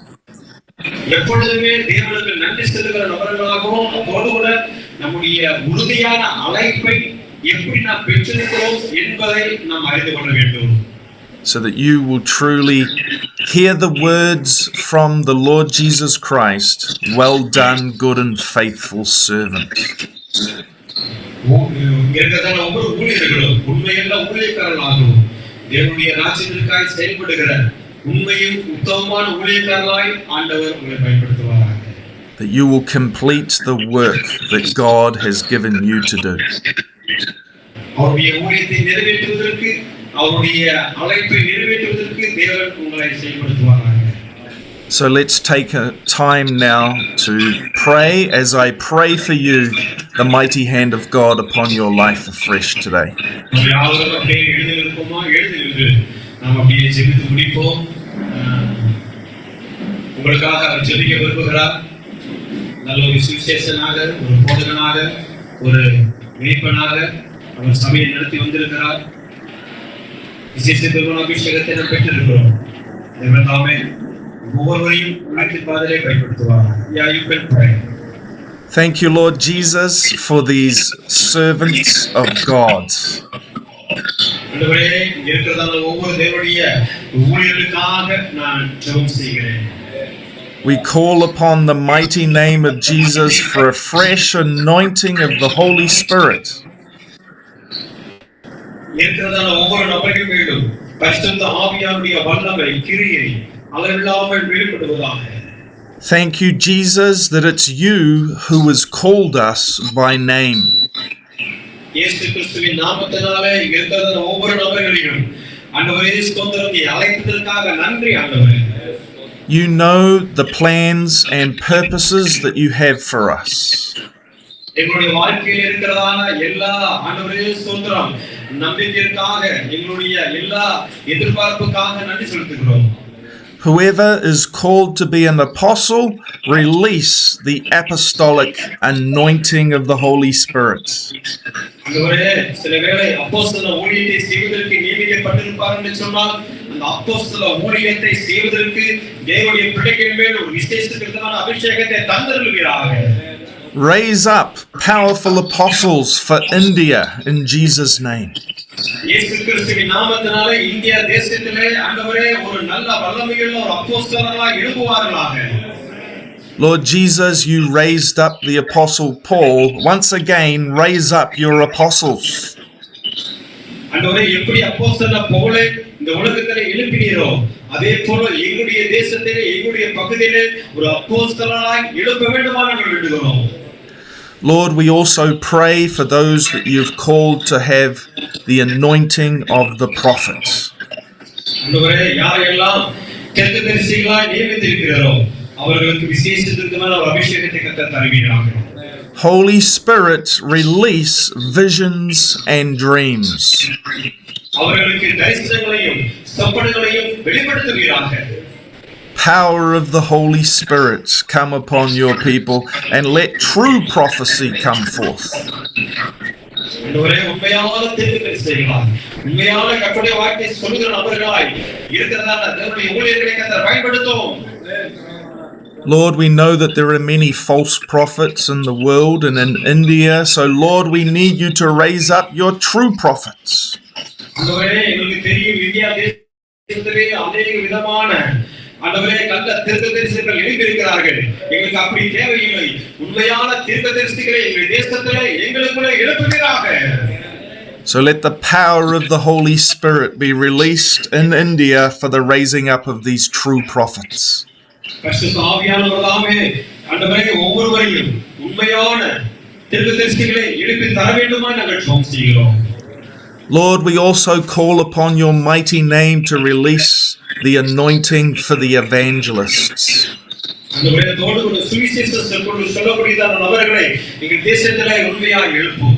Speaker 2: எப்பொழுதுமே தேவனுக்கு நன்றி செலுத்துகிற நபர்களாகவும் அதோடு கூட நம்முடைய உறுதியான அழைப்பை எப்படி நாம் பெற்றிருக்கிறோம் என்பதை நாம் அறிந்து கொள்ள வேண்டும்.
Speaker 3: So that you will truly hear the words from the Lord Jesus Christ, well done, good and faithful servant.
Speaker 2: ஒவ்வொரு ஊழியர்களும் உண்மையுள்ள ஊழியக்காரர்களாகவும் தேவனுடைய ராஜ்யத்திற்காக செயல்படுகிற உண்மையும் உத்தமமான ஊழியக்காரர்களாய் ஆண்டவர் உங்களை பயன்படுத்துவாராக.
Speaker 3: That you will complete the work that God has given you to do.
Speaker 2: அவருடைய ஊழியத்தை நிறைவேற்றுவதற்கு, அவருடைய அழைப்பை நிறைவேற்றுவதற்கு தேவன் உங்களை செயல்படுத்துவாராக.
Speaker 3: So let's take a time now to pray as I pray for you the mighty hand of God upon your life afresh today.
Speaker 2: உங்களுக்காக அவர் ஜெபிக்க விரும்புகிறார். நல்ல ஒரு சுவிசேஷனாக, ஒரு போதகனாக, ஒரு மேய்ப்பனாக அவர் சபையை நடத்தி வந்திருக்கிறார். விசேஷ அபிஷேகத்தை நாம் பெற்றிருக்கிறோம். தாமே ஒவ்வொருவரையும் அழைத்தின் பாதையிலே பயன்படுத்துவார். Yeah, you can pray.
Speaker 3: Thank you, Lord Jesus, for these servants of God.
Speaker 2: ஆண்டவரே, இருக்கிறதான ஒவ்வொரு தேவனுடைய ஊழியர்களுக்காக நான் ஜெபம் செய்கிறேன்.
Speaker 3: We call upon the mighty name of Jesus for a fresh anointing of the Holy Spirit.
Speaker 2: இருக்கிறதான ஒவ்வொரு நபரையும் வேண்டும் பரிசுத்த ஆவியானுடைய வல்லமை கிரியை அளவில்லாமல் வெளிப்படுவதாக.
Speaker 3: Thank you, Jesus, that it's you who has called us by name.
Speaker 2: இயேசு கிறிஸ்துவின் நாமத்தினாலே இருக்கிறதான ஒவ்வொரு நபர்களையும் ஆண்டவரே ஸ்தோத்திரம், அழைத்ததற்காக நன்றி ஆண்டவரே.
Speaker 3: You know the plans and purposes that you have for us.
Speaker 2: எங்களுடைய வாழ்க்கையில் இருக்கிறதான எல்லா ஆண்டவரே ஸ்தோத்திரம் நம்பிக்கைக்காக எங்களுடைய எல்லா எதிர்பார்ப்புக்காக நன்றி செலுத்துகிறோம்.
Speaker 3: Whoever is called to be an apostle, release the apostolic anointing of the Holy Spirit.
Speaker 2: ஆண்டவரே சில வேளை அப்போஸ்தல ஊழியத்தை செய்வதற்கு நியமிக்கப்பட்டிருப்பார் என்று சொன்னால் அந்த அப்போஸ்தல ஊழியத்தை செய்வதற்கு தேவனுடைய பிள்ளைகள் மேல் ஒரு விசேஷமான அபிஷேகத்தை தந்தருளுவீராக.
Speaker 3: Raise up powerful apostles for India in Jesus' name.
Speaker 2: இயேசு கிறிஸ்துவின் நாமத்தினாலே இந்தியா தேசத்திலே ஆண்டவரே ஒரு நல்ல வல்லமையுள்ள ஒரு அப்போஸ்தலராய் எழும்புவார்களாக.
Speaker 3: Lord Jesus, you raised up the apostle Paul. Once again, raise up your apostles.
Speaker 2: ஆண்டவரே எப்படி அப்போஸ்தல பவுலை இந்த உலகத்திலே எழுப்பினீரோ அதே போல எங்களுடைய தேசத்திலே எங்களுடைய பகுதியிலே ஒரு அப்போஸ்தலராய் எழுப்ப வேண்டுமா நாங்கள் வேண்டுகிறோம்.
Speaker 3: Lord, we also pray for those that you've called to have the anointing of the prophets.
Speaker 2: ஆண்டவரே யாரெல்லாம் தீர்க்கதரிசிகளாய் நியமித்திருக்கிறீரோ அவர்களுக்கு விசேஷித்தமான ஒரு அபிஷேகத்தை கர்த்தர் தருவீராக.
Speaker 3: Holy Spirit, release visions and dreams.
Speaker 2: அவர்களுக்கு தரிசனங்களையும் சொப்பனங்களையும் வெளிப்படுத்துவீராக.
Speaker 3: Power of the Holy Spirit come upon your people and let true prophecy come forth.
Speaker 2: ஆண்டவரே உண்மையான தீர்க்கதரிசிகளாய் உண்மையான கர்த்தருடைய வார்த்தையை சொல்லுகிற நபர்களாய் இருக்கிறதான தேவனுடைய ஊழியர்களை கர்த்தர் பயன்படுத்தும்.
Speaker 3: Lord, we know that there are many false prophets in the world and in India, so Lord, we need you to raise up your true prophets.
Speaker 2: ஆண்டவரே எங்களுக்கு தெரியும் இந்தியா தேசத்திலே अनेक விதமான ஆண்டவரே கள்ள தீர்க்கதரிசிகள் எழும்பியிருக்கிறார்கள். எங்களுக்கு அப்படி தேவையில்லை. உண்மையான தீர்க்கதரிசிகளை எங்கள் தேசத்திலே எங்களுக்குள்ளே எழுப்புவீராக.
Speaker 3: So let the power of the Holy Spirit be released in India for the raising up of these true prophets.
Speaker 2: பரிசுத்த ஆவியானவரே ஆண்டவரே ஒவ்வொருவரையும் உண்மையான தீர்க்கதரிசிகளை எழுப்பி தர வேண்டுமா நாங்கள் ஜெபம் செய்கிறோம்.
Speaker 3: Lord, we also call upon your mighty name to release the anointing for the evangelists.
Speaker 2: ஆண்டவரே தோடுள்ள சுவிசேஷத்தை சொல்லக்கூடியதான நபர்களை எங்கள் தேசத்திலே உண்மையாக எழுப்பும்.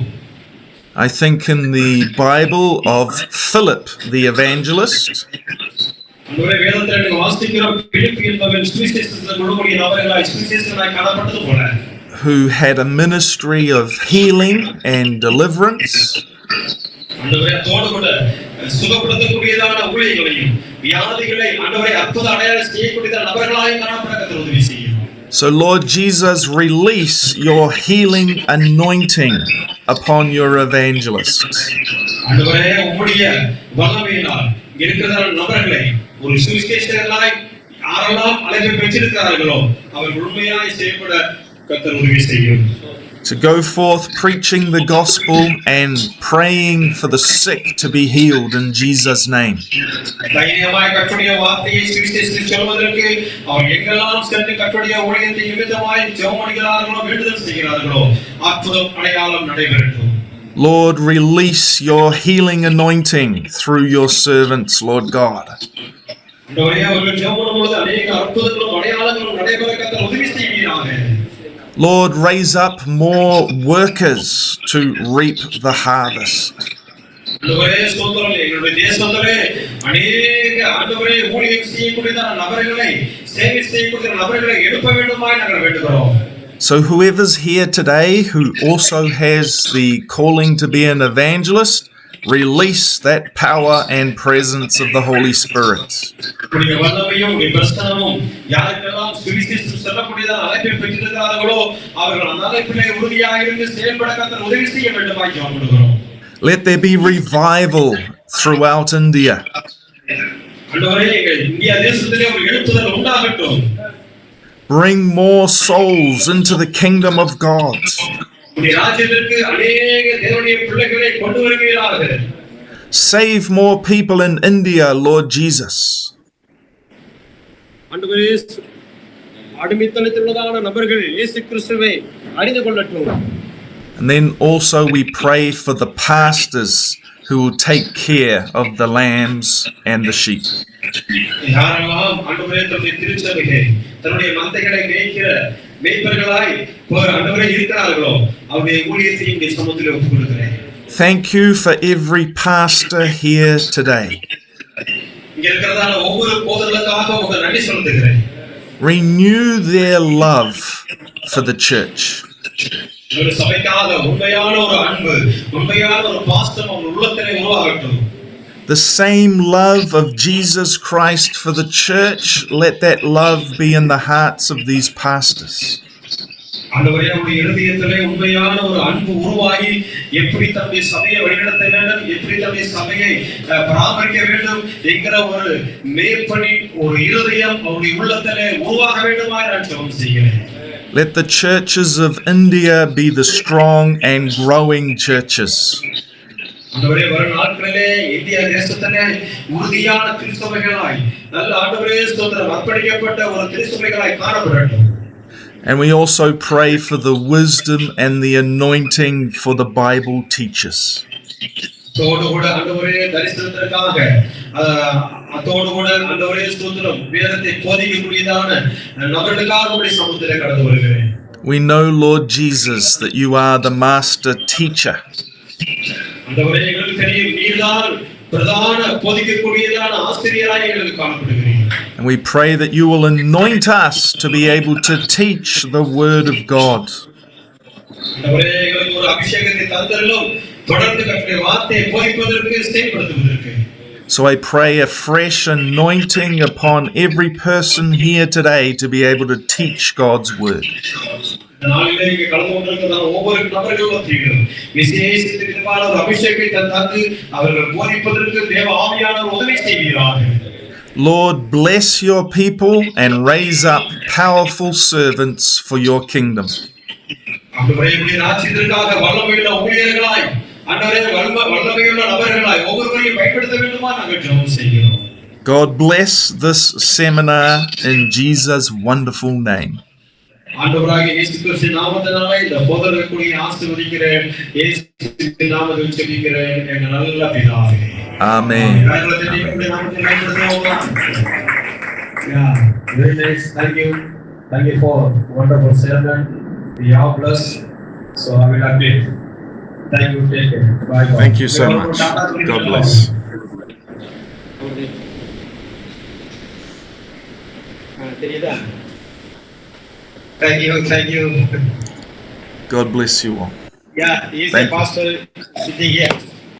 Speaker 3: I think in the Bible of Philip the evangelist,
Speaker 2: ஆண்டவரே வேதத்திலே நாங்கள் வாசிக்கிறோம் பிலிப்பு என்பவன் சுவிசேஷத்தை சொல்லக்கூடிய நபர்களாய் சுவிசேஷனாய் காணப்பட்டது போல
Speaker 3: who had a ministry of healing and deliverance.
Speaker 2: ஆண்டவரே தோடுள்ள சுகப்படுத்தக்கூடியதான ஊழியங்களையும் வியாதிகளை ஆண்டவரே அற்புத அடையாளம் செய்யக்கூடியதான நபர்களாய் காணப்பட கர்த்தர் உதவி செய்யும்.
Speaker 3: So Lord Jesus, release your healing anointing upon your evangelists.
Speaker 2: ஆண்டவரே உம்முடைய வல்லமையினால் இருக்கிறதான நபர்களை ஒரு சுவிசேஷகர்களாய் யாரெல்லாம் அழைப்பு பெற்றிருக்கிறார்களோ அவர்கள் உண்மையாய் செயல்பட கர்த்தர் உதவி செய்யும்.
Speaker 3: To go forth preaching the gospel and praying for the sick to be healed in Jesus' name.
Speaker 2: தைரியமாய் கர்த்தருடைய வார்த்தையை சுவிசேஷத்தை சொல்வதற்கு அவர் எங்கெல்லாம் சென்று கர்த்தருடைய ஊழியத்தை நிமித்தமாய் ஜெபம் பண்ணுகிறார்களோ வேண்டுதல் செய்கிறார்களோ அற்புதம் அடையாளம் நடைபெறட்டும்.
Speaker 3: Lord, release your healing anointing through your servants, Lord God.
Speaker 2: ஆண்டவரே அவர்கள் ஜெபம் பண்ணும்போது अनेक அற்புதங்களும் அடையாளங்களும் நடைபெற கர்த்தர் உதவி செய்வீராக.
Speaker 3: Lord, raise up more workers to reap the harvest.
Speaker 2: ஆண்டவரே ஸ்தோத்திரம் எங்களுடைய தேசத்திலே अनेक ஆண்டவரே ஊழியம் செய்யக்கூடியதான நபர்களை சேவை செய்யக்கூடிய நபர்களை எழுப்ப வேண்டுமாய் நாங்கள் வேண்டுகிறோம்.
Speaker 3: So whoever's here today who also has the calling to be an evangelist, release that power and presence of the Holy Spirit.
Speaker 2: உம்முடைய வல்லமையும் உம்முடைய பிரசன்னமும் யாருக்கெல்லாம் சுவிசேஷம் சொல்லக்கூடியதான அழைப்பை பெற்றிருக்கிறார்களோ அவர்கள் அந்த அழைப்பிலே உறுதியாக இருந்து செயல்பட கர்த்தர் உதவி செய்ய வேண்டுமாய் ஜெபம் பண்ணுகிறோம்.
Speaker 3: Let there be revival throughout India.
Speaker 2: ஆண்டவரே எங்கள் இந்தியா தேசத்திலே ஒரு எழுப்புதல் உண்டாகட்டும்.
Speaker 3: Bring more souls into the kingdom of God.
Speaker 2: உம்முடைய ராஜ்யத்திற்கு अनेक தேவனுடைய பிள்ளைகளை கொண்டு வருவீராக.
Speaker 3: Save more people in India, Lord Jesus.
Speaker 2: ஆண்டவரே அடிமைத்தனத்திலுள்ளதான நபர்கள் இயேசு கிறிஸ்துவை அறிந்து கொள்ளட்டும்.
Speaker 3: And then also we pray for the pastors who will take care of the lambs and the sheep.
Speaker 2: யாரெல்லாம் ஆண்டவரே தம்முடைய திருச்சபையை தன்னுடைய மந்தைகளை மேய்க்கிற மேய்ப்பர்களாய் ஆண்டவரே இருக்கிறார்களோ அவருடைய ஊழியத்தை இங்கே சமூகத்தில் ஒப்புக் கொடுக்கிறேன்.
Speaker 3: Thank you for every pastor here today.
Speaker 2: இங்க இருக்கிறதான ஒவ்வொரு போதகர்களுக்காக உங்களுக்கு நன்றி சொல்லுகிறேன்.
Speaker 3: Renew their love for the church.
Speaker 2: ஒரு சபைக்காக உண்மையான ஒரு அன்பு, உண்மையான ஒரு பாசம் உங்கள் உள்ளத்திலே உருவாகட்டும்.
Speaker 3: The same love of Jesus Christ for the church, let that love be in the hearts of these pastors.
Speaker 2: ஆண்டவரே உங்களுடைய இருதயத்திலே உண்மையான ஒரு அன்பு உருவாகி எப்படி தம்முடைய சபையை வழிநடத்த வேண்டும், எப்படி தம்முடைய சபையை பராமரிக்க வேண்டும் என்கிற ஒரு மேற்பணி ஒரு இருதயம் அவருடைய உள்ளத்திலே உருவாக வேண்டுமாய் நான் ஜெபம் செய்கிறேன்.
Speaker 3: Let the churches of India be the strong and growing churches.
Speaker 2: ஆண்டவரே வரும் நாட்களிலே இந்தியா தேசத்திலே உறுதியான திருச்சபைகளாய் நல்ல ஆண்டவரே ஸ்தோத்திரம் அர்ப்பணிக்கப்பட்ட ஒரு திருச்சபைகளாய் காணப்படட்டும்.
Speaker 3: And we also pray for the wisdom and the anointing for the Bible teachers.
Speaker 2: அதோடு கூட ஆண்டவரே தரிசனத்திற்காக அதோடு கூட ஆண்டவரே ஸ்தோத்திரம் வேதத்தை போதிக்கக்கூடியதான நபர்களுக்காக உம்முடைய சமூகத்திலே கடந்து வருகிறேன்.
Speaker 3: We know, Lord Jesus, that you are the master teacher.
Speaker 2: ஆண்டவரே எங்களுக்கு தெரியும் நீர்தான் பிரதான போதிக்கக்கூடியதான ஆசிரியராய் எங்களுக்கு காணப்படுகிறீர்கள்.
Speaker 3: And we pray that you will anoint us to be able to teach the word of God.
Speaker 2: ஆண்டவரே எங்களுக்கு ஒரு அபிஷேகத்தை தந்தருளும் தொடர்ந்து கர்த்தருடைய வார்த்தையை போதிப்பதற்கு செயல்படுத்துவதற்கு.
Speaker 3: So I pray a fresh anointing upon every person here today to be able to teach God's word.
Speaker 2: நாளிலே இங்கே கலந்து கொண்டிருக்கிற ஒவ்வொரு நபர்களும் விசேஷித்தமான ஒரு அபிஷேகத்தை தந்து அவர்கள் போதிப்பதற்கு தேவ ஆவியானவர் உதவி செய்கிறார்கள்.
Speaker 3: Lord, bless your people and raise up powerful servants for your kingdom.
Speaker 2: ஆண்டவரே உம்முடைய ராஜ்யத்திற்காக வல்லமையுள்ள ஊழியர்களாய் ஆண்டவரே வல்லமையுள்ள நபர்களாய் ஒவ்வொருவரையும் பயன்படுத்த வேண்டுமா நாங்கள் ஜெபம் செய்கிறோம்.
Speaker 3: God bless this seminar in Jesus' wonderful name.
Speaker 2: ஆண்டவராகிய இயேசு கிறிஸ்துவின் நாமத்தினாலே இந்த போதகர்களை ஆசீர்வதிக்கிறேன். இயேசுவின் நாமத்தில் ஜெபிக்கிறேன் எங்கள் நல்ல பிதாவே.
Speaker 3: Amen.
Speaker 2: Yeah, very nice. Thank you for wonderful sermon. We are blessed. So I will update. Thank you. Take care. Bye.
Speaker 3: Thank you so much. God bless.
Speaker 2: Thank you.
Speaker 3: God bless you all.
Speaker 2: Yeah, he is
Speaker 3: Thank
Speaker 2: a pastor sitting here.